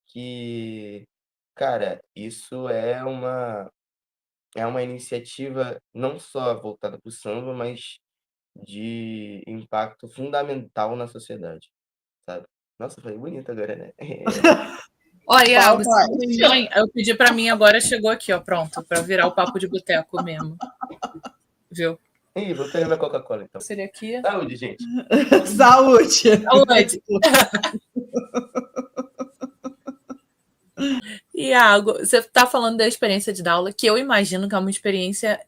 que, cara, isso é uma iniciativa não só voltada para o samba, mas de impacto fundamental na sociedade, sabe? Nossa, falei bonito agora, né? Olha, Iago, Palmas. eu pedi para mim agora, chegou aqui, ó, pronto, para virar o papo de boteco mesmo. Viu? Ih, vou pegar minha Coca-Cola, então. Seria aqui. Saúde, gente. Saúde. Saúde. Iago, você está falando da experiência de dar aula, que eu imagino que é uma experiência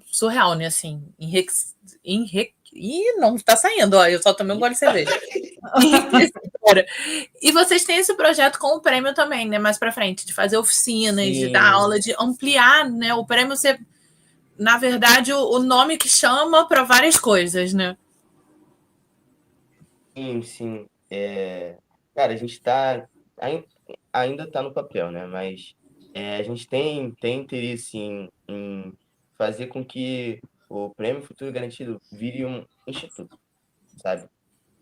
surreal, né? Assim, Ih, não tá saindo, ó, eu só tomei um gole de cerveja. E vocês têm esse projeto com o prêmio também, né? Mais para frente, de fazer oficinas, Sim. de dar aula, de ampliar, né? O prêmio ser, na verdade, o nome que chama para várias coisas, né? Sim. Cara, a gente ainda está no papel, né? Mas a gente tem interesse em fazer com que o Prêmio Futuro Garantido vire um instituto, sabe?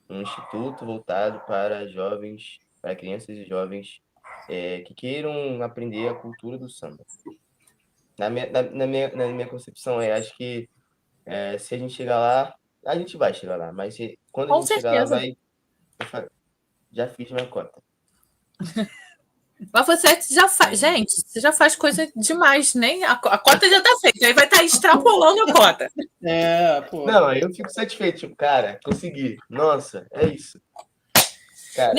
Um instituto voltado para jovens, para crianças e jovens que queiram aprender a cultura do samba. Na minha concepção, acho que se a gente chegar lá, a gente vai chegar lá, mas quando a Com gente chegar lá, certeza. já fiz minha cota. Mas você já faz, gente, você já faz coisa demais, nem a cota já tá feita, aí vai estar extrapolando a cota. Pô. Não, eu fico satisfeito, tipo, cara, consegui. Nossa, é isso. Cara,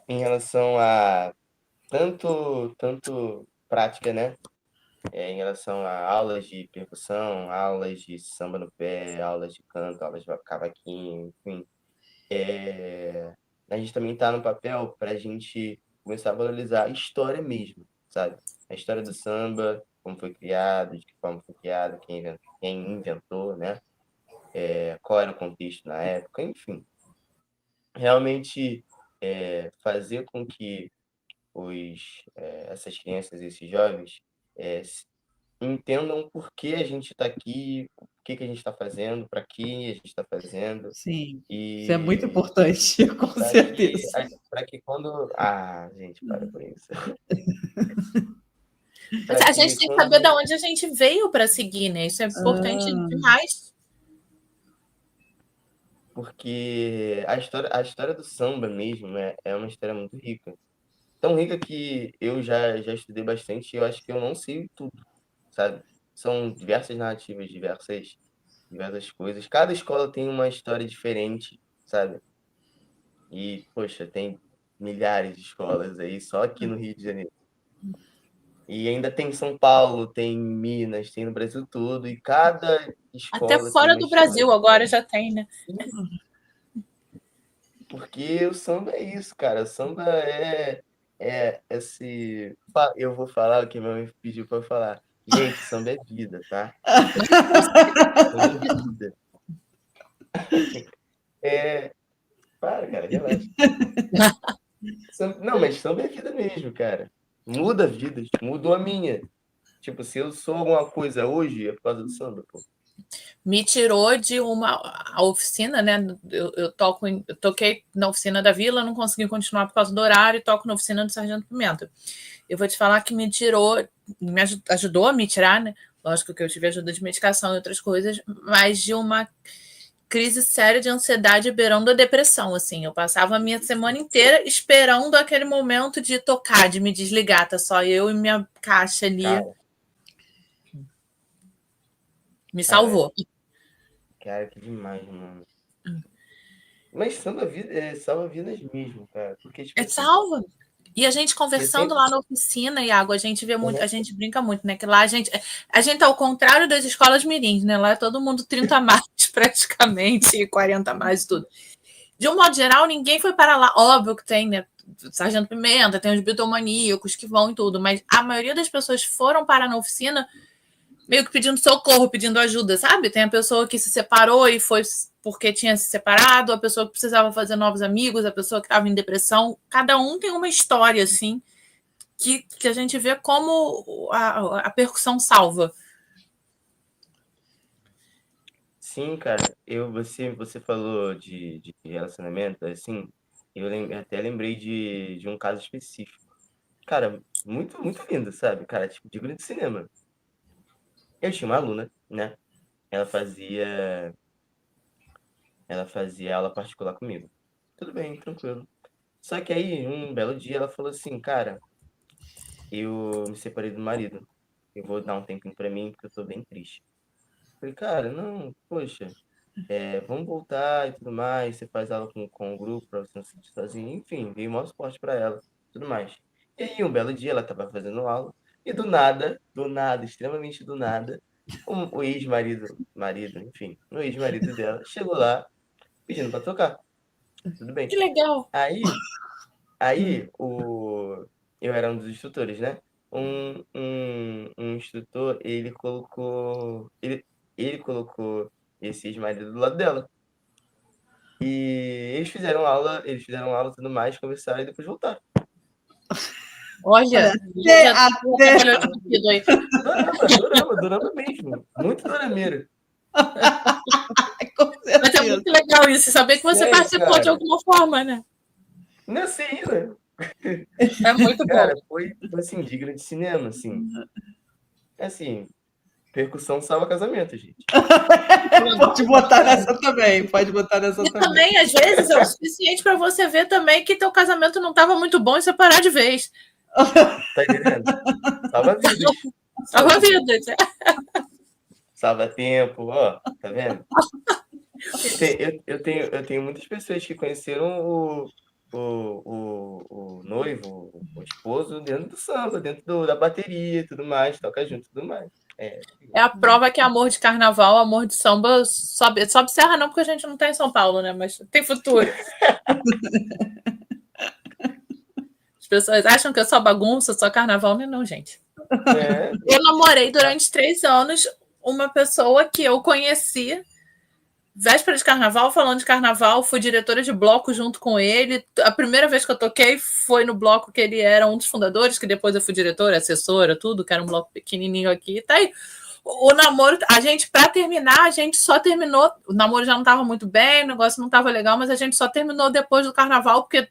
em relação a tanto prática, né? Em relação a aulas de percussão, aulas de samba no pé, aulas de canto, aulas de cavaquinho, enfim. A gente também tá no papel para a gente começar a valorizar a história mesmo, sabe? A história do samba, como foi criado, de que forma foi criado, quem inventou, né? Qual era o contexto na época, enfim. Realmente fazer com que essas crianças, esses jovens, entendam por que a gente está aqui, o que a gente está fazendo, para que a gente está fazendo. Sim, E isso é muito importante, com certeza. Para que quando... Ah, gente, para com isso. A gente tem que saber de onde a gente veio para seguir, né? Isso é importante demais. Porque a história do samba mesmo é uma história muito rica. Tão rica que eu já estudei bastante e eu acho que eu não sei tudo, sabe? São diversas narrativas, diversas coisas. Cada escola tem uma história diferente, sabe? E, poxa, tem milhares de escolas aí, só aqui no Rio de Janeiro. E ainda tem São Paulo, tem Minas, tem no Brasil todo, e cada escola... Até fora do Brasil agora já tem, né? Porque o samba é isso, cara. O samba é esse... Eu vou falar o que minha mãe pediu para eu falar. Gente, samba é vida, tá? Samba é vida. Para, cara, relaxa. Não, mas samba é vida mesmo, cara. Muda vidas. Mudou a minha. Tipo, se eu sou alguma coisa hoje, é por causa do samba, pô. Me tirou de a oficina, né? Eu toquei na oficina da Vila, não consegui continuar por causa do horário, e toco na oficina do Sargento Pimenta. Eu vou te falar que me ajudou a me tirar, né? Lógico que eu tive ajuda de medicação e outras coisas, mas de uma crise séria de ansiedade beirando a depressão, assim. Eu passava a minha semana inteira esperando aquele momento de tocar, de me desligar, tá só eu e minha caixa ali. Cara, Me cara, salvou. cara, que demais, mano. Mas salva vidas mesmo, cara. Porque, tipo É assim, salva. E a gente eu conversando sempre. lá na oficina, Iago, a gente vê muito, Uhum. a gente brinca muito, né? Que lá a gente, ao contrário das escolas mirins, né? Lá é todo mundo 30 a mais, praticamente, 40 a mais, tudo. De um modo geral, ninguém foi para lá. Óbvio que tem, né? Sargento Pimenta, tem os bitomaníacos que vão e tudo, mas a maioria das pessoas foram parar na oficina meio que pedindo socorro, pedindo ajuda, sabe? Tem a pessoa que se separou e foi porque tinha se separado, a pessoa que precisava fazer novos amigos, a pessoa que estava em depressão. Cada um tem uma história, assim, que a gente vê como a percussão salva. Sim, cara, você falou de relacionamento, assim, até lembrei de um caso específico. Cara, muito, muito lindo, sabe? Cara, tipo, digno de cinema. Eu tinha uma aluna, né? Ela fazia, ela fazia aula particular comigo. Tudo bem, tranquilo. Só que aí, um belo dia, ela falou assim, cara, eu me separei do marido. Eu vou dar um tempinho pra mim, porque eu tô bem triste. Falei, cara, não, poxa, vamos voltar e tudo mais. Você faz aula com o grupo pra você não se sentir sozinho. Enfim, dei o maior suporte pra ela, tudo mais. E aí, um belo dia, ela tava fazendo aula, e do nada, extremamente do nada, o enfim, o ex-marido dela chegou lá pedindo pra tocar. Tudo bem. Que legal! Aí, aí, eu era um dos instrutores, né? Um instrutor, ele colocou esse ex-marido do lado dela. E eles fizeram aula e tudo mais, conversaram e depois voltaram. Olha, já trabalhou de cupido aí. Dorama mesmo. Muito dorameiro. Com Mas é certeza. muito legal isso, saber que você Sério, participou de cara. alguma forma, né? Não sei, né? É muito bom. Cara, foi assim, digno de cinema, assim. Assim, percussão salva casamento, gente. Pode botar nessa também. Pode botar nessa E também. também, às vezes, é o suficiente para você ver também que teu casamento não estava muito bom e separar de vez. Tá entendendo? Salva vidas. Salva vidas. Salva tempo, ó. Tá vendo? Eu tenho muitas pessoas que conheceram o noivo, o esposo, dentro do samba, dentro da bateria e tudo mais, toca junto e tudo mais. É. É a prova que é amor de carnaval, amor de samba, sobe serra não, porque a gente não tá em São Paulo, né? Mas tem futuro. As pessoas acham que é só bagunça, só carnaval, não é não, gente. É. Eu namorei durante 3 anos uma pessoa que eu conheci véspera de carnaval, falando de carnaval, fui diretora de bloco junto com ele. A primeira vez que eu toquei foi no bloco que ele era um dos fundadores, que depois eu fui diretora, assessora, tudo, que era um bloco pequenininho aqui. Tá aí. O namoro, a gente, para terminar, a gente só terminou. O namoro já não estava muito bem, o negócio não estava legal, mas a gente só terminou depois do carnaval, porque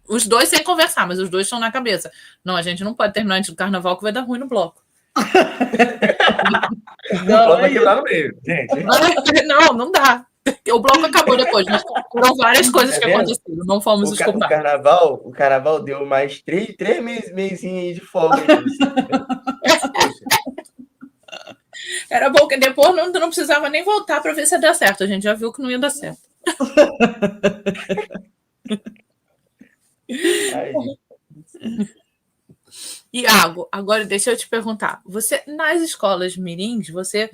os dois sem conversar, mas os dois estão na cabeça. Não, a gente não pode terminar antes do carnaval, que vai dar ruim no bloco. O bloco vai quebrar no meio, gente. Não dá. O bloco acabou depois, mas foram várias coisas que aconteceram. Não fomos os culpados. O carnaval deu mais 3 meses aí de folga. Poxa. Era bom que depois não precisava nem voltar para ver se ia dar certo. A gente já viu que não ia dar certo. Ai, Iago, agora deixa eu te perguntar. Você, nas escolas mirins, você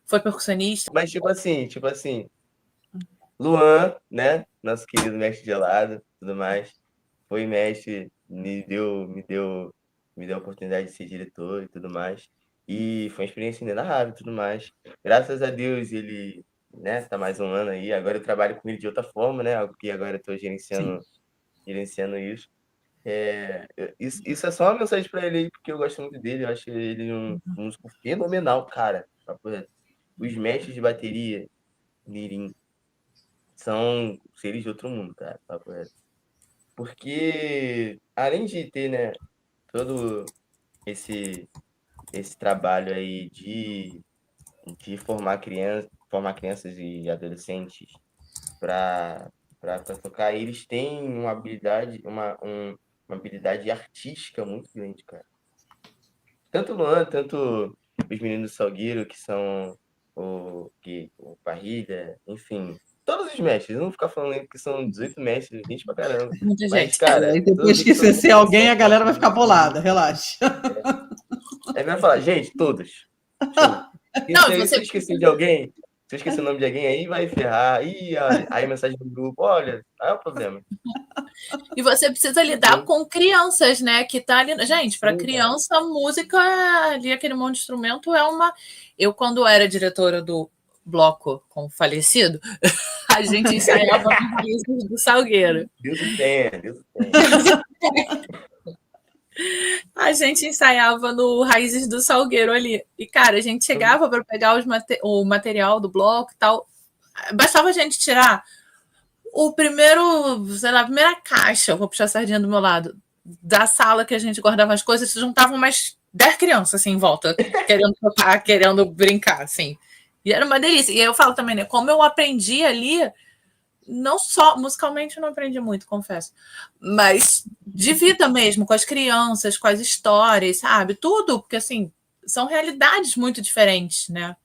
foi percussionista? mas tipo assim, Luan, né? Nosso querido mestre gelado, tudo mais, foi mestre, me deu a oportunidade de ser diretor e tudo mais. E foi uma experiência inenarrável e tudo mais. Graças a Deus ele, né, tá mais um ano aí. Agora eu trabalho com ele de outra forma, né? Algo que agora eu tô gerenciando isso. Isso é só uma mensagem para ele aí, porque eu gosto muito dele. Eu acho ele um músico fenomenal, cara. Papo reto. Os mestres de bateria, mirim, são seres de outro mundo, cara. Papo reto. Porque, além de ter, né, todo esse esse trabalho aí de formar crianças e adolescentes para tocar, eles têm uma habilidade, uma habilidade artística muito grande, cara. Tanto o Luan, tanto os meninos do Salgueiro, que são o Parrilha, enfim, todos os mestres. Não vou ficar falando aí que são 18 mestres, gente pra caramba. Muita Mas, gente. cara, E depois que todo esquecer mundo alguém, a são galera vai ficar muito bolada, bons. relaxa. Aí vai falar, gente, todos. Show. E Não, se você eu esquecer de alguém, se eu esquecer o nome de alguém, aí vai ferrar. Ih, aí mensagem do grupo, olha, aí é o problema. E você precisa lidar Sim, com crianças, né? Que tá ali. Gente, para sim, cara. criança, música ali, aquele monte de instrumento é uma. Eu, quando era diretora do bloco com o falecido, a gente ensaiava no Raízes do Salgueiro. Deus o tenha, Deus o tenha. A gente ensaiava no Raízes do Salgueiro ali. E, cara, a gente chegava para pegar o material do bloco e tal. Bastava a gente tirar o primeiro, sei lá, a primeira caixa, vou puxar a sardinha do meu lado, da sala que a gente guardava as coisas, se juntavam mais 10 crianças assim em volta, querendo tocar, querendo brincar, assim. E era uma delícia. E eu falo também, né? Como eu aprendi ali, não só musicalmente eu não aprendi muito, confesso, mas de vida mesmo, com as crianças, com as histórias, sabe? Tudo, porque assim, são realidades muito diferentes, né?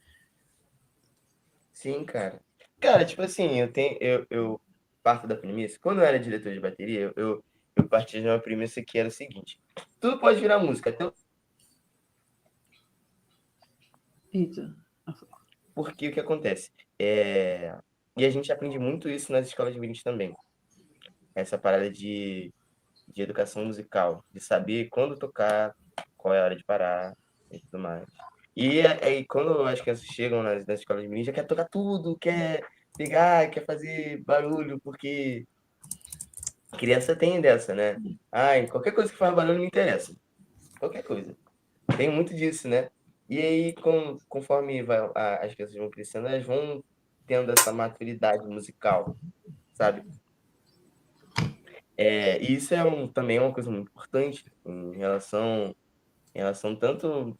Sim, cara. Cara, tipo assim, eu parto da premissa. Quando eu era diretor de bateria, eu partia de uma premissa que era o seguinte: tudo pode virar música, até Eita. porque o que acontece? E a gente aprende muito isso nas escolas de Mirim também. Essa parada de educação musical, de saber quando tocar, qual é a hora de parar e tudo mais. E aí, quando as crianças chegam nas escolas de Mirim, já quer tocar tudo, quer pegar, quer fazer barulho, porque criança tem dessa, né? Ai, qualquer coisa que faz barulho me interessa. Qualquer coisa. Tem muito disso, né? E aí, conforme as crianças vão crescendo, elas vão tendo essa maturidade musical, sabe? E isso também é uma coisa muito importante em relação tanto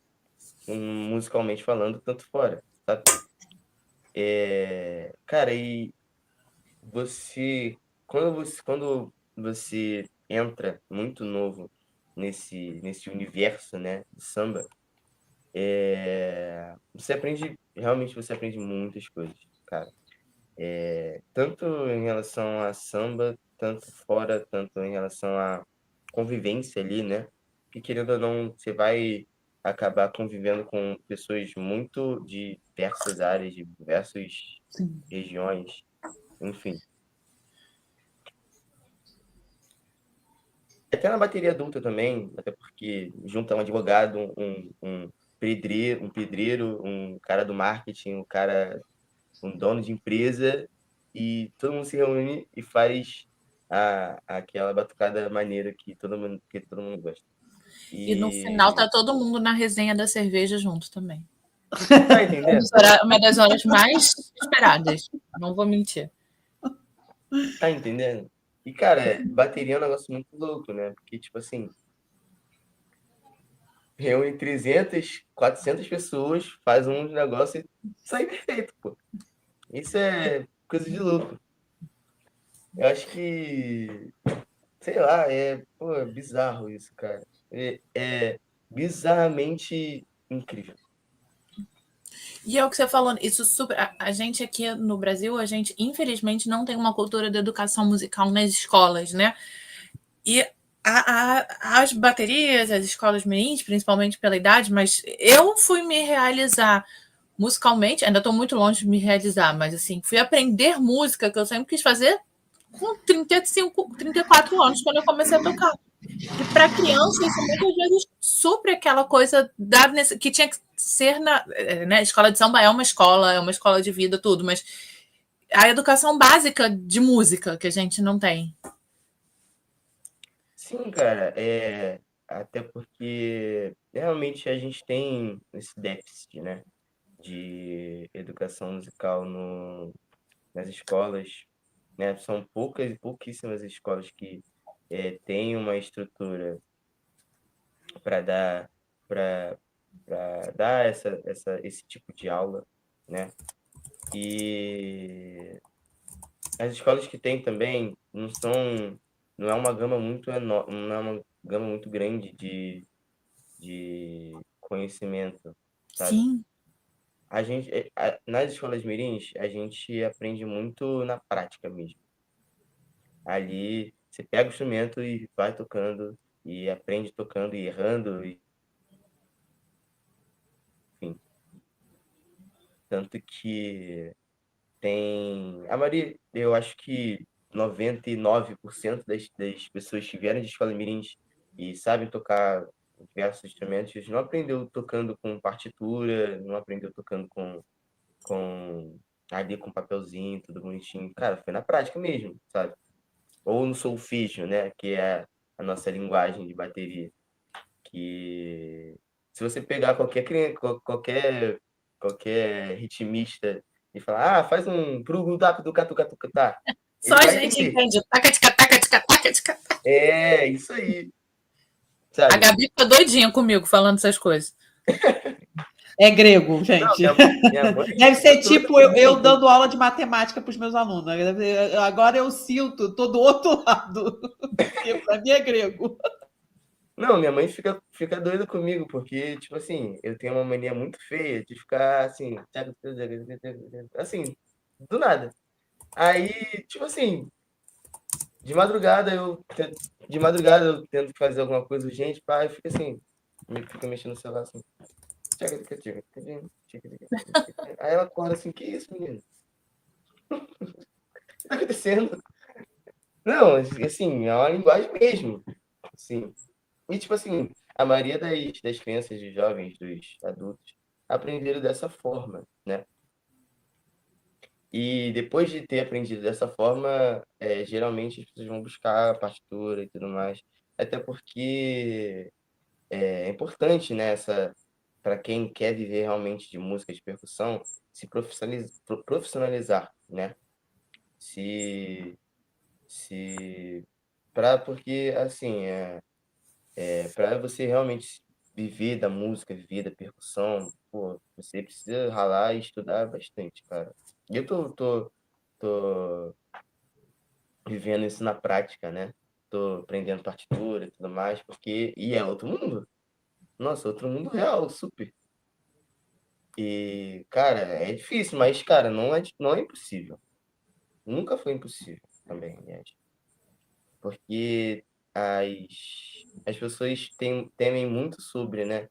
musicalmente falando, tanto fora, sabe? Cara, e você quando você entra muito novo nesse universo, né, de samba, você aprende muitas coisas, cara. Tanto em relação a samba, tanto fora, tanto em relação à convivência ali, né? Que querendo ou não, você vai acabar convivendo com pessoas muito de diversas áreas, de diversas Sim. regiões, enfim. Até na bateria adulta também, até porque junta um advogado, um pedreiro, um cara do marketing, um dono de empresa, e todo mundo se reúne e faz aquela batucada maneira que todo mundo gosta. E no final E tá todo mundo na resenha da cerveja junto também. tá entendendo? Uma das horas mais esperadas. Não vou mentir. Tá entendendo? E, cara, bateria é um negócio muito louco, né? Porque, tipo assim, reúne 300, 400 pessoas, faz um negócio e sai perfeito, pô. Isso é coisa de louco. Eu acho que, sei lá, pô, é bizarro isso, cara. É bizarramente incrível. E é o que você falou, isso super. A gente aqui no Brasil, a gente infelizmente não tem uma cultura de educação musical nas escolas, né? E as baterias, as escolas mirins, principalmente pela idade, mas eu fui me realizar musicalmente, ainda estou muito longe de me realizar, mas assim, fui aprender música que eu sempre quis fazer com 35, 34 anos, quando eu comecei a tocar. E para criança, isso muitas vezes supre aquela coisa que tinha que ser né? Escola de samba é uma escola de vida, tudo, mas a educação básica de música que a gente não tem. Sim, cara, até porque realmente a gente tem esse déficit, né, de educação musical nas escolas, né? São pouquíssimas escolas que têm uma estrutura para dar, para para dar esse tipo de aula, né? E as escolas que tem também não é uma gama muito enorme, não é uma gama muito grande de conhecimento, sabe? Sim, Nas escolas mirins, a gente aprende muito na prática mesmo. Ali, você pega o instrumento e vai tocando, e aprende tocando e errando, enfim. Tanto que a maioria, eu acho que 99% das pessoas que vieram de escola mirins e sabem tocar diversos instrumentos, não aprendeu tocando com partitura, não aprendeu tocando com ali com papelzinho, tudo bonitinho. Cara, foi na prática mesmo, sabe? Ou no solfígio, né? Que é a nossa linguagem de bateria. Que se você pegar qualquer ritmista e falar, faz um prugudap do catucatucatá, só ele a vai gente entender. entende. Taca, tica, taca, tica, taca, tica. É, isso aí, A sabe? Gabi fica doidinha comigo falando essas coisas. É grego, Não, gente. minha mãe Deve fica ser doida tipo eu comigo. dando aula de matemática para os meus alunos. Agora eu sinto todo o outro lado, porque para mim é grego. Não, minha mãe fica doida comigo, porque, tipo assim, eu tenho uma mania muito feia de ficar assim, assim, do nada. Aí, tipo assim, de madrugada de madrugada eu tento fazer alguma coisa urgente, pá, eu fico assim, fica mexendo no celular assim. Aí ela acorda assim, que isso, menino? O que tá acontecendo? Não, assim, é uma linguagem mesmo. Assim. E, tipo assim, a maioria das crianças, dos jovens, dos adultos, aprenderam dessa forma, né? E depois de ter aprendido dessa forma, geralmente as pessoas vão buscar a partitura e tudo mais. Até porque é importante, né, para quem quer viver realmente de música de percussão, se profissionalizar, né? Se, se, porque, assim, para você realmente viver da música, viver da percussão, pô, você precisa ralar e estudar bastante, cara. E eu tô vivendo isso na prática, né? Tô aprendendo partitura e tudo mais, e é outro mundo. Nossa, outro mundo real, super. E, cara, é difícil, mas, cara, não é impossível. Nunca foi impossível também, aliás. Porque as pessoas temem muito sobre, né?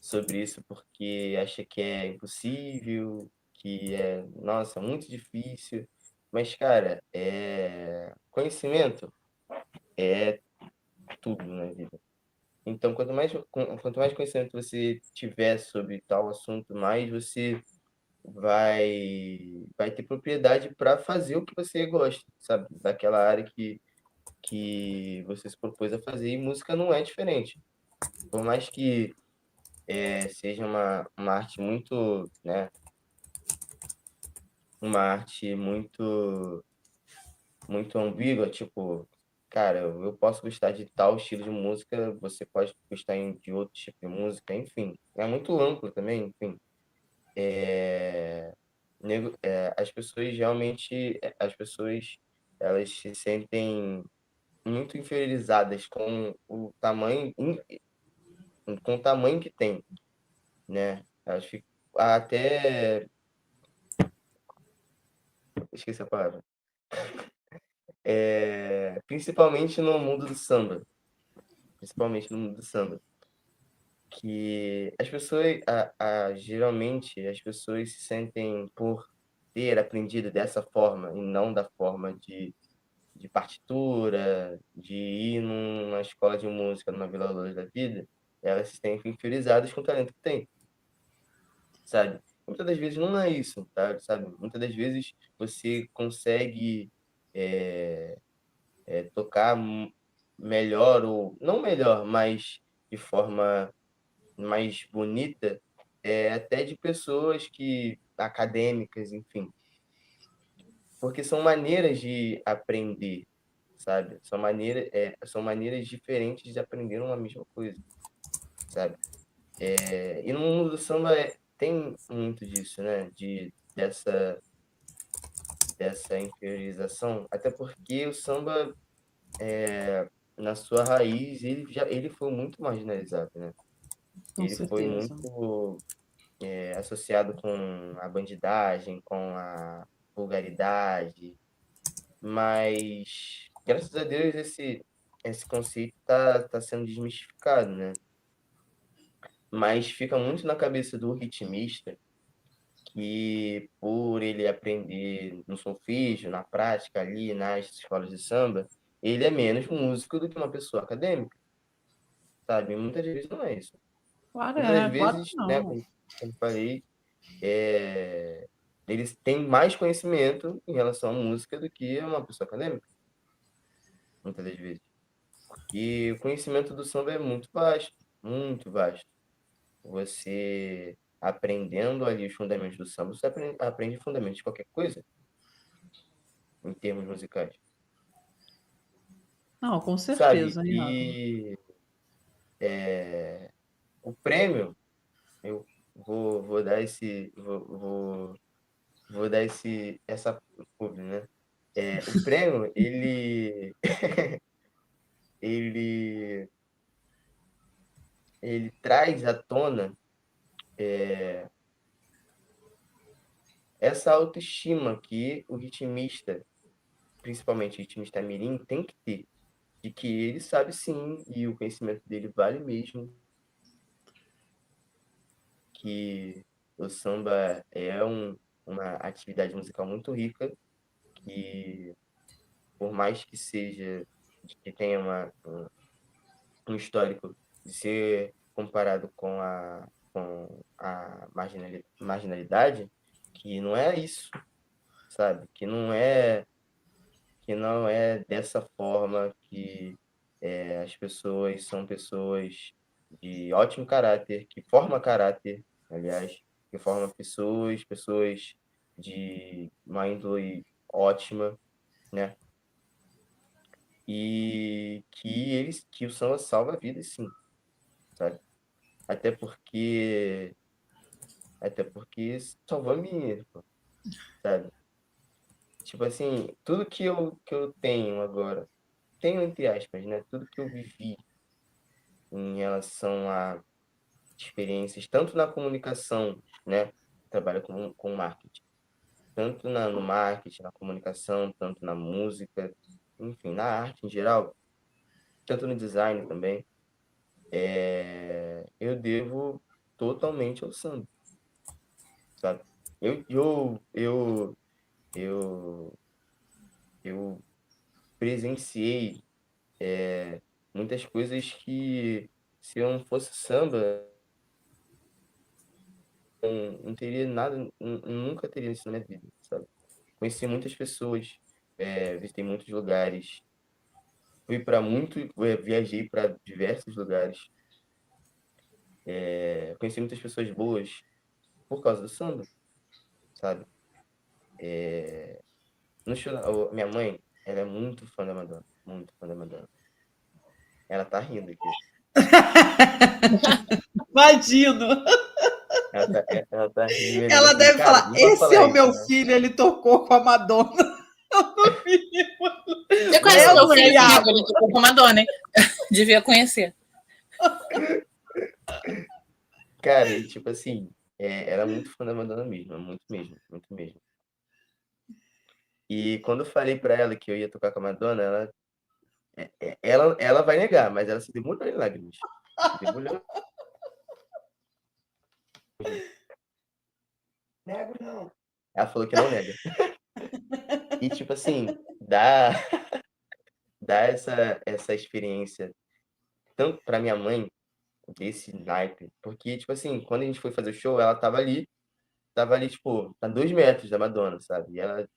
Sobre isso, porque acha que é impossível, que é, nossa, muito difícil. Mas, cara, conhecimento é tudo na vida. Então, quanto mais conhecimento você tiver sobre tal assunto, mais você vai ter propriedade para fazer o que você gosta, sabe? Daquela área que você se propôs a fazer. E música não é diferente. Por mais que seja uma arte muito, né? Uma arte muito ambígua, tipo, cara, eu posso gostar de tal estilo de música, você pode gostar de outro tipo de música, enfim. É muito amplo também, enfim. As pessoas realmente, elas se sentem muito inferiorizadas com o tamanho que tem, né? Elas ficam até, esqueci a palavra. Principalmente no mundo do samba, principalmente no mundo do samba, que as pessoas, geralmente, as pessoas se sentem por ter aprendido dessa forma e não da forma de partitura, de ir numa escola de música, numa Vila Lobos da vida, elas se sentem inferiorizadas com o talento que têm, sabe? Muitas das vezes não é isso, tá? Sabe? Muitas das vezes você consegue tocar melhor, ou não melhor, mas de forma mais bonita, até de pessoas acadêmicas, enfim, porque são maneiras de aprender, sabe? São maneiras diferentes de aprender uma mesma coisa, sabe? E no mundo do samba tem muito disso, né? Dessa inferiorização, até porque o samba, na sua raiz, ele foi muito marginalizado, né? Com Ele foi certeza. muito associado com a bandidagem, com a vulgaridade, mas graças a Deus esse conceito tá sendo desmistificado, né? Mas fica muito na cabeça do ritmista que por ele aprender no solfejo, na prática ali nas escolas de samba, ele é menos músico do que uma pessoa acadêmica, sabe? Muitas vezes não é isso. Muitas das Claro que vezes, né, não. como eu falei, eles têm mais conhecimento em relação à música do que uma pessoa acadêmica, muitas das vezes. E o conhecimento do samba é muito vasto, muito vasto. Você aprendendo ali os fundamentos do samba, você aprende fundamentos de qualquer coisa em termos musicais, Não, com sabe? certeza, Iago. E o prêmio, eu vou dar vou dar essa publi, né? O prêmio, ele, ele traz à tona essa autoestima que o ritmista, principalmente o ritmista mirim, tem que ter, de que ele sabe sim, e o conhecimento dele vale mesmo, que o samba é uma atividade musical muito rica, que por mais que seja, que tenha um histórico de ser comparado com a marginalidade, que não é isso, sabe? Que não é dessa forma que as pessoas são pessoas de ótimo caráter, que forma caráter, aliás, que forma pessoas de uma índole ótima, né? E que o samba salva vidas, sim, sabe? Até porque, até porque salvou a minha, pô, sabe? Tipo assim, tudo que eu tenho agora, tenho entre aspas, né? Tudo que eu vivi em relação a experiências, tanto na comunicação, né? Trabalho com marketing, tanto no marketing, na comunicação, tanto na música, enfim, na arte em geral, tanto no design também, eu devo totalmente ao samba, sabe? Eu, eu, eu, eu, eu presenciei muitas coisas que, se eu não fosse samba, não teria nada, nunca teria isso na minha vida, sabe? Conheci muitas pessoas, visitei muitos lugares, viajei para diversos lugares, conheci muitas pessoas boas por causa do samba, sabe? No show, minha mãe, ela é muito fã da Madonna, muito fã da Madonna. Ela tá rindo aqui. Imagino. Ela tá rindo e olhando Ela assim, deve cara, falar: não vai esse é falar o isso, meu não. filho, ele tocou com a Madonna. Você conhece Não, meu Não é, filho, Iago? Iago? Ele tocou com a Madonna, hein? Devia conhecer. cara, e tipo assim, ela é muito fã da Madonna mesmo, muito mesmo, muito mesmo. E quando eu falei pra ela que eu ia tocar com a Madonna, ela vai negar, mas ela se demolhou em lágrimas. Se demolhou. Nego não. Ela falou que não nega. E tipo assim, dá essa experiência tanto pra minha mãe, desse naipe, porque tipo assim, quando a gente foi fazer o show, ela tava ali tipo, a 2 metros da Madonna, sabe? E ela,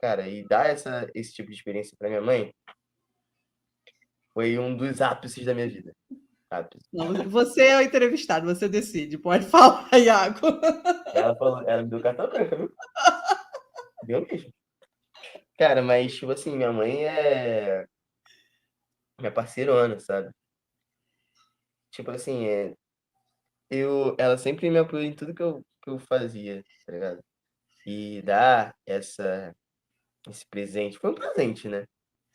cara, e dar esse tipo de experiência pra minha mãe foi um dos ápices da minha vida. Ápice. Não, você é o entrevistado, você decide. Pode falar, Iago. Ela me deu carta branca, viu? Deu mesmo. Cara, mas tipo assim, minha mãe minha parceirona, sabe? Tipo assim, ela sempre me apoiou em tudo que eu fazia, tá ligado? E dar esse presente, foi um presente, né?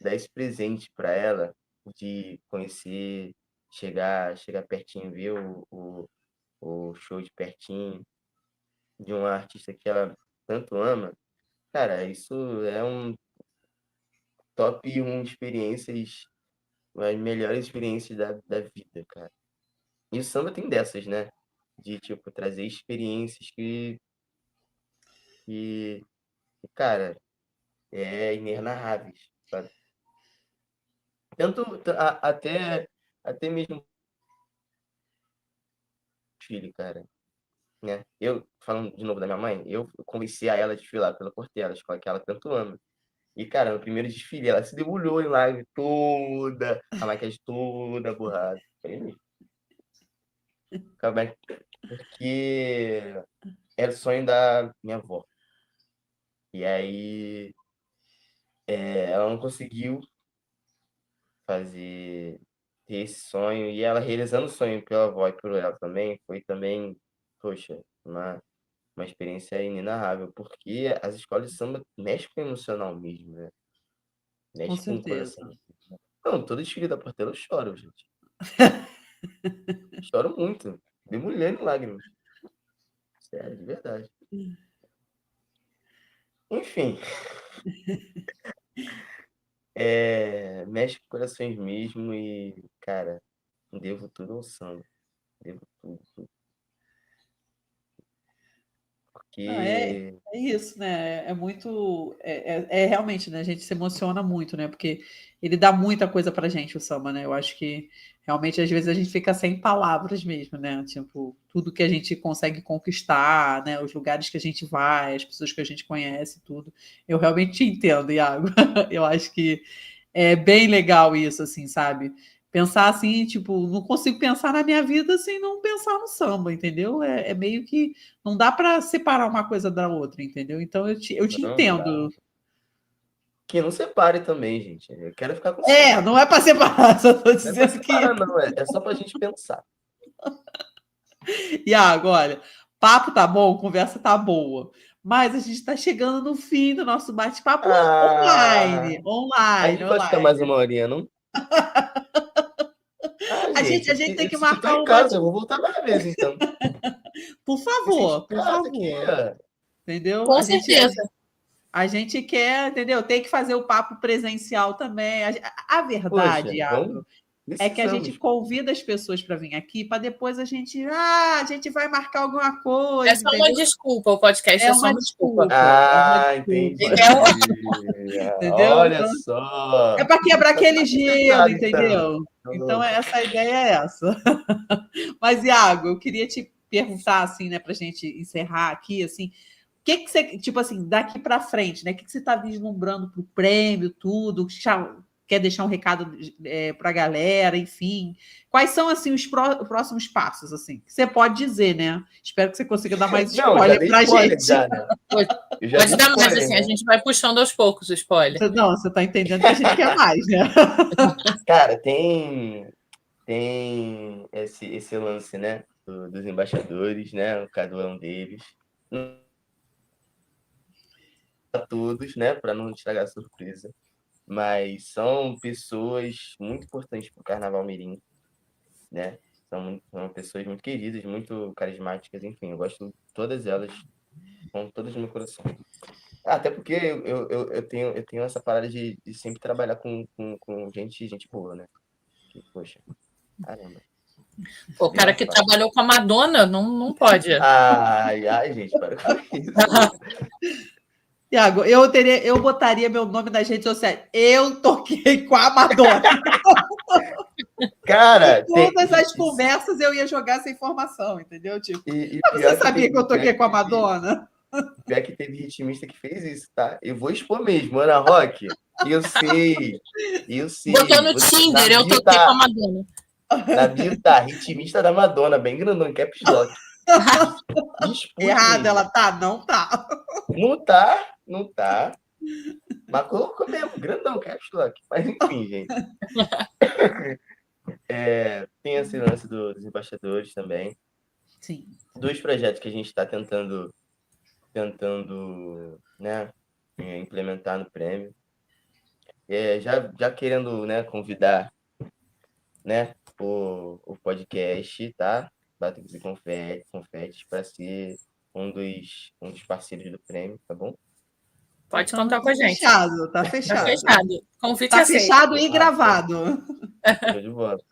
Dar esse presente pra ela, de conhecer, chegar pertinho, ver o show de pertinho, de uma artista que ela tanto ama, cara, isso é um top 1 experiências, as melhores experiências da vida, cara. E o samba tem dessas, né? De, tipo, trazer experiências que cara, é inenarráveis, sabe? Até mesmo filho, cara, né? Eu, falando de novo da minha mãe, eu convenci a ela a desfilar pela Portela, a escola que ela tanto ama. E, cara, no primeiro desfile, ela se debulhou em lágrimas toda, a maquiagem toda borrada. Falei, "Ih, calma aí", porque era o sonho da minha avó. E aí, ela não conseguiu fazer ter esse sonho, e ela realizando o sonho pela avó e por ela também, foi também, poxa, uma experiência inenarrável, porque as escolas de samba mexem com o emocional mesmo, né? Com Mexe com o certeza. coração. Não, todo desfile da Portela eu choro, gente. Choro muito. Demolhando em lágrimas. Sério, de verdade. Enfim, mexe com corações mesmo e, cara, devo tudo ao samba. Devo tudo. Ah, é, Porque, é isso, né? É muito. É realmente, né? A gente se emociona muito, né? Porque ele dá muita coisa pra gente, o samba, né? Eu acho que realmente, às vezes, a gente fica sem palavras mesmo, né? Tipo, tudo que a gente consegue conquistar, né? Os lugares que a gente vai, as pessoas que a gente conhece, tudo. Eu realmente te entendo, Iago. Eu acho que é bem legal isso, assim, sabe? Pensar assim, tipo, não consigo pensar na minha vida sem não pensar no samba, entendeu? É meio que não dá para separar uma coisa da outra, entendeu? Então eu te não dá. entendo. Que não separe também, gente. Eu quero ficar com o É, samba. não é para separar, só estou Não é pra dizendo que. separar, não. É só pra gente pensar. Iago, olha, papo tá bom, conversa tá boa, mas a gente está chegando no fim do nosso bate-papo Ah, online. a Online, gente pode ficar online. mais uma horinha, não? Ah, A gente, gente, a gente tem que se tu tá marcar em um casa, bate. eu vou voltar mais vezes, então. Por Me senti em favor, por casa aqui, favor. ó. Entendeu? Com certeza. A gente quer, entendeu? Tem que fazer o papo presencial também. A Poxa, verdade, vamos. Iago, é que a gente Precisamos. convida as pessoas para vir aqui para depois a gente vai marcar alguma É coisa, só uma entendeu? desculpa, o podcast É é só uma uma desculpa. desculpa, é uma Ah, desculpa, entendi. Ele é um- entendeu? Olha Então, é só. para quebrar Tá tudo aquele gelo, organizado, então. entendeu? Então, Então, essa ideia é essa. Mas, Iago, eu queria te perguntar, assim, né, para a gente encerrar aqui, assim, o que que você, tipo assim, daqui para frente, né? O que que você está vislumbrando para o prêmio, tudo? Quer deixar um recado para a galera, enfim. Quais são, assim, os próximos passos, assim? Que você pode dizer, né? Espero que você consiga dar mais não, já spoiler dei para a spoiler, gente. já, né? Eu já Pode dei dar mais, spoiler, assim, a né? gente vai puxando aos poucos o spoiler. Não, você está entendendo que a gente quer mais, né? Cara, tem esse lance, né? Dos embaixadores, né? O Cadu é um deles. Não a todos, né? Para não estragar a surpresa. Mas são pessoas muito importantes para o Carnaval Mirim, né? São pessoas muito queridas, muito carismáticas, enfim, eu gosto de todas elas, com todas no meu coração. Até porque eu tenho essa parada de sempre trabalhar com gente boa, né? Que, poxa, caramba, Pô, o não cara é que fácil. trabalhou com a Madonna não pode. Ai, gente, para com isso. Tiago, eu botaria meu nome nas redes sociais. Eu toquei com a Madonna. Em Cara, todas as conversas eu ia jogar essa informação, entendeu? Tipo, e mas você pior que sabia que eu pior toquei que com a teve, Madonna? pior que teve ritmista que fez isso, tá? Eu vou expor mesmo, Ana Rock. Eu Botou sei. no Na Tinder, eu bio toquei com a tá, Madonna. ritmista da Madonna, bem grandão, em caps lock. Expus Errado, mesmo. ela tá? Não tá. Não tá, não tá. Mas colocou mesmo, grandão, caps lock. Mas enfim, gente. Tem esse lance dos embaixadores também. Sim. 2 projetos que a gente está tentando, né, implementar no prêmio. Já querendo, né, convidar, né, o podcast, tá? Batuques e Confetes para ser um dos parceiros do prêmio, tá bom? Pode Então, contar com a gente. fechado, tá Tá fechado. fechado. Convite Tá aceito. fechado e gravado. Show de bola.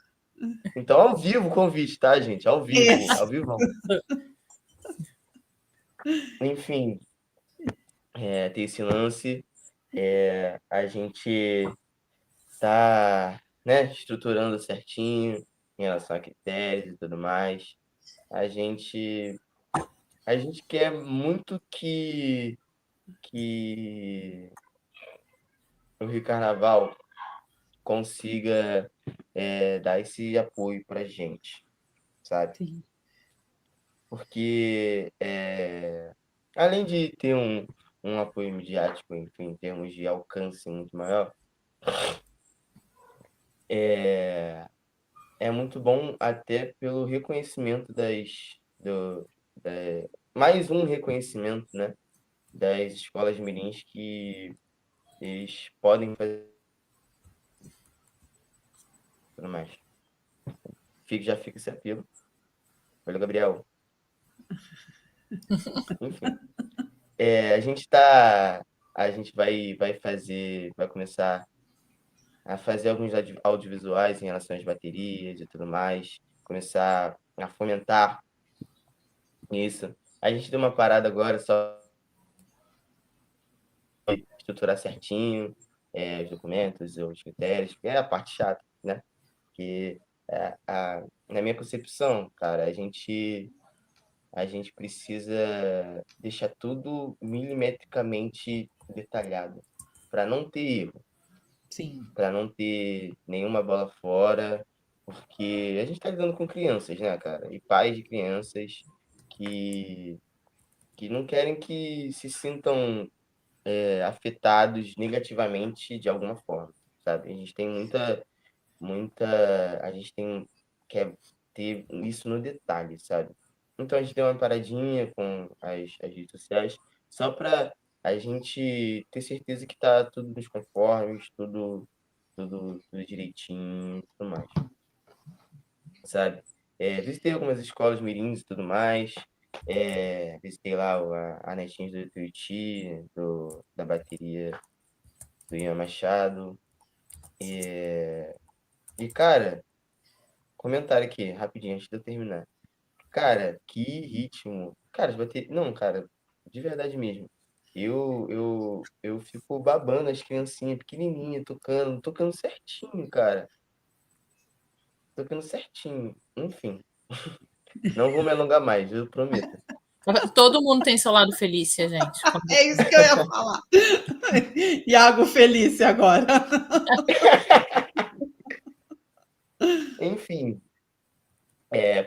Então, ao vivo o convite, tá, gente? Ao vivo, Isso. ao vivo. Enfim, tem esse lance. A gente tá, né, estruturando certinho em relação a critérios e tudo mais. A gente quer muito que o Rio Carnaval consiga dar esse apoio pra gente, sabe? Sim. Porque além de ter um apoio midiático, enfim, em termos de alcance muito maior, é muito bom até pelo reconhecimento mais um reconhecimento, né, das escolas mirins que eles podem fazer tudo mais. Já fica esse apelo. Valeu, Gabriel. Enfim, a gente vai começar a fazer alguns audiovisuais em relação às baterias e tudo mais, começar a fomentar isso. A gente deu uma parada agora só estruturar certinho os documentos, os critérios, que é a parte chata, né? Que na minha concepção, cara, a gente precisa deixar tudo milimetricamente detalhado para não ter erro, Sim. para não ter nenhuma bola fora, porque a gente está lidando com crianças, né, cara? E pais de crianças que, que não querem que se sintam afetados negativamente de alguma forma, sabe? A gente tem a gente quer ter isso no detalhe, sabe? Então a gente deu uma paradinha com as redes sociais, só para a gente ter certeza que tá tudo nos conformes, tudo direitinho e tudo mais, sabe? Visitei algumas escolas mirins e tudo mais, visitei lá a Netinhos do Tuiuti, da bateria do Ian Machado, e cara, comentário aqui, rapidinho, antes de eu terminar. Cara, que ritmo. Cara, as baterias. Não, cara, de verdade mesmo. Eu fico babando as criancinhas pequenininhas, tocando certinho, cara. Tocando certinho. Enfim, não vou me alongar mais, eu prometo. Todo mundo tem seu lado Felícia, gente. É isso que eu ia falar. Iago Felícia agora. Enfim,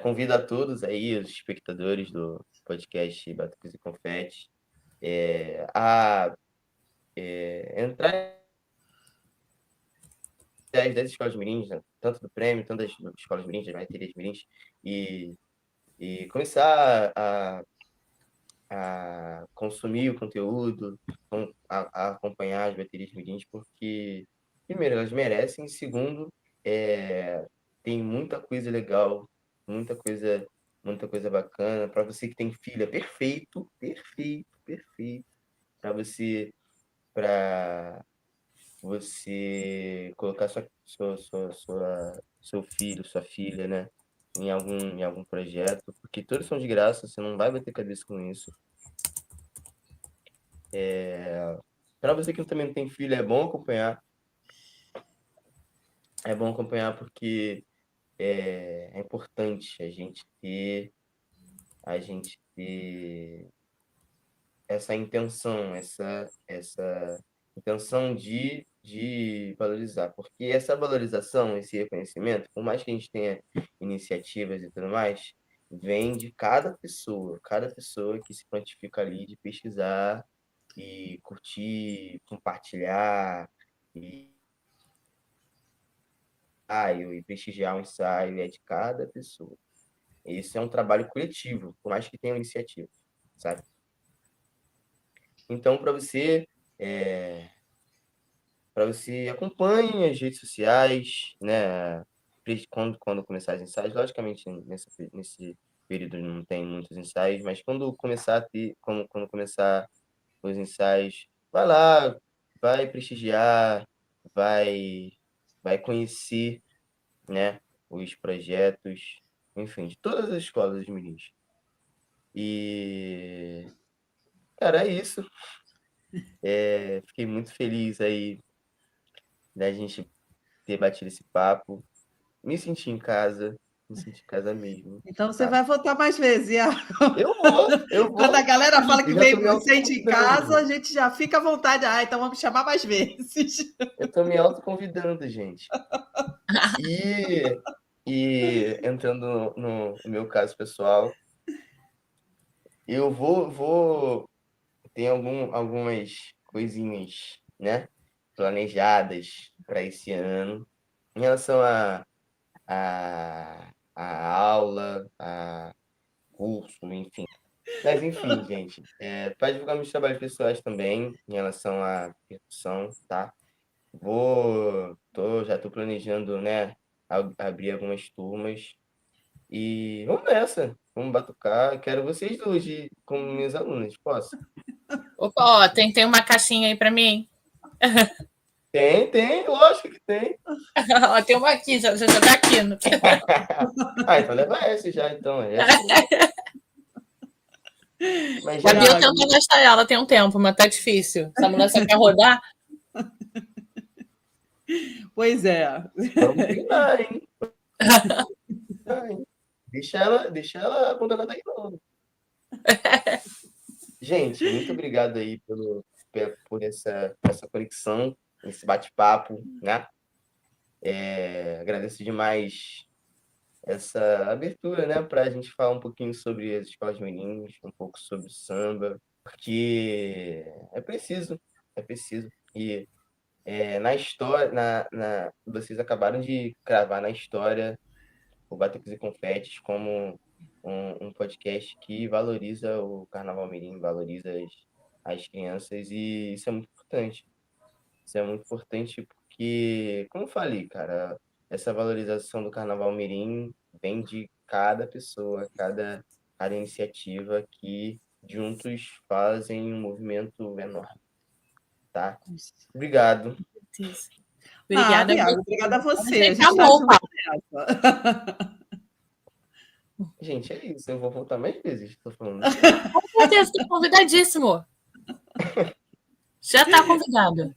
convido a todos aí, os espectadores do podcast Batuques e Confetes, a entrar das escolas mirins, né? Tanto do prêmio, tanto das escolas mirins, das baterias mirins, e, e começar a consumir o conteúdo, a acompanhar as baterias mirins, porque, primeiro, elas merecem, e segundo, tem muita coisa legal, muita coisa bacana. Para você que tem filha, perfeito, perfeito, perfeito. Para para você colocar seu filho, sua filha, né, em algum projeto, porque todos são de graça, você não vai bater cabeça com isso. Para você que também não tem filho, é bom acompanhar. É bom acompanhar porque é importante a gente ter essa intenção, essa intenção de valorizar, porque essa valorização, esse reconhecimento, por mais que a gente tenha iniciativas e tudo mais, vem de cada pessoa que se quantifica ali de pesquisar e curtir, compartilhar e e prestigiar um ensaio é de cada pessoa. Isso é um trabalho coletivo, por mais que tenha iniciativa, sabe? Então, para você acompanhe as redes sociais, né? Quando começar os ensaios, logicamente nesse período não tem muitos ensaios, mas quando começar a ter, quando começar os ensaios, vai lá, vai prestigiar, vai conhecer, né, os projetos, enfim, de todas as escolas dos meninos. E, cara, é isso. Fiquei muito feliz aí da gente ter batido esse papo. Me senti em casa mesmo. Então você Tá? vai voltar mais vezes, Iago. Eu vou. Quando a galera fala que Eu já vem tô me sente em autoconvidando. casa, a gente já fica à vontade. Então vamos chamar mais vezes. Eu tô me autoconvidando, gente. E entrando no meu caso pessoal, eu vou ter algumas coisinhas, né, planejadas para esse ano em relação a aula, a curso, enfim. Mas enfim, gente, para divulgar meus trabalhos pessoais também em relação à percussão, tá? Já tô planejando, né, abrir algumas turmas e vamos nessa, vamos batucar. Quero vocês duas como minhas alunas, posso? Opa, ó, tem uma caixinha aí para mim. Tem, lógico que tem. Ó, tem uma aqui, já tá aqui. No... Então leva essa já, então. Mas já Gabi, eu tento gastar ela tem um tempo, mas tá difícil. Essa mulher só quer rodar. Pois é. vamos treinar, hein? Deixa ela abandonada aí, não. Gente, muito obrigado aí por essa conexão, esse bate-papo, né? Agradeço demais essa abertura, né, para a gente falar um pouquinho sobre as escolas meninas, um pouco sobre o samba, porque é preciso. E na história, vocês acabaram de cravar na história o Batuques e Confetes como um podcast que valoriza o Carnaval Mirim, valoriza as crianças, e isso é muito importante. Isso é muito importante porque, como eu falei, cara, essa valorização do Carnaval Mirim vem de cada pessoa, cada iniciativa que juntos fazem um movimento enorme, tá? Obrigado. Obrigada. Iago, obrigada a você. A gente Acabou, Gente, é isso. Eu vou voltar mais vezes, tô falando. Com certeza, tá convidadíssimo. Já tá convidado.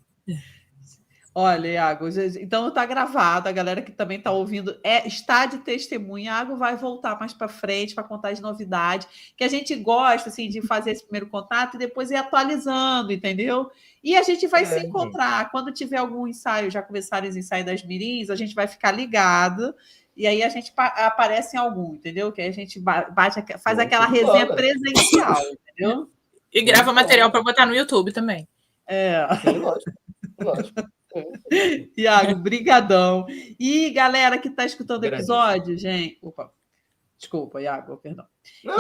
Olha, Iago, então está gravado, a galera que também está ouvindo está de testemunha. Iago vai voltar mais para frente para contar as novidades, que a gente gosta assim, de fazer esse primeiro contato e depois ir atualizando, entendeu? E a gente vai se encontrar. Quando tiver algum ensaio, já começarem os ensaios das mirins, a gente vai ficar ligado. E aí a gente aparece em algum, entendeu? Que aí a gente faz aquela resenha presencial, entendeu? E grava material para botar no YouTube também. Sim, lógico. Iago, brigadão. E galera que está escutando o episódio, gente... Opa, desculpa, Iago, perdão. Não,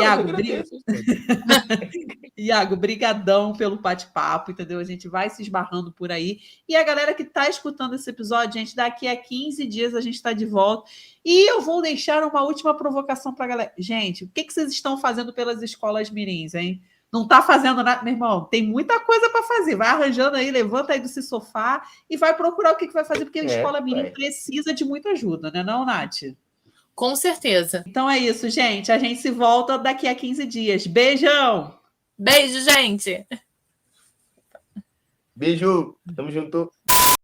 Iago, brigadão pelo bate-papo, entendeu? A gente vai se esbarrando por aí. E a galera que está escutando esse episódio, gente, daqui a 15 dias a gente está de volta. E eu vou deixar uma última provocação para a galera. Gente, o que vocês estão fazendo pelas escolas mirins, hein? Não está fazendo nada, meu irmão, tem muita coisa para fazer. Vai arranjando aí, levanta aí do seu sofá e vai procurar o que vai fazer, porque a escola mirim precisa de muita ajuda, né, não, Nath? Com certeza. Então é isso, gente. A gente se volta daqui a 15 dias. Beijão! Beijo, gente! Beijo! Tamo junto!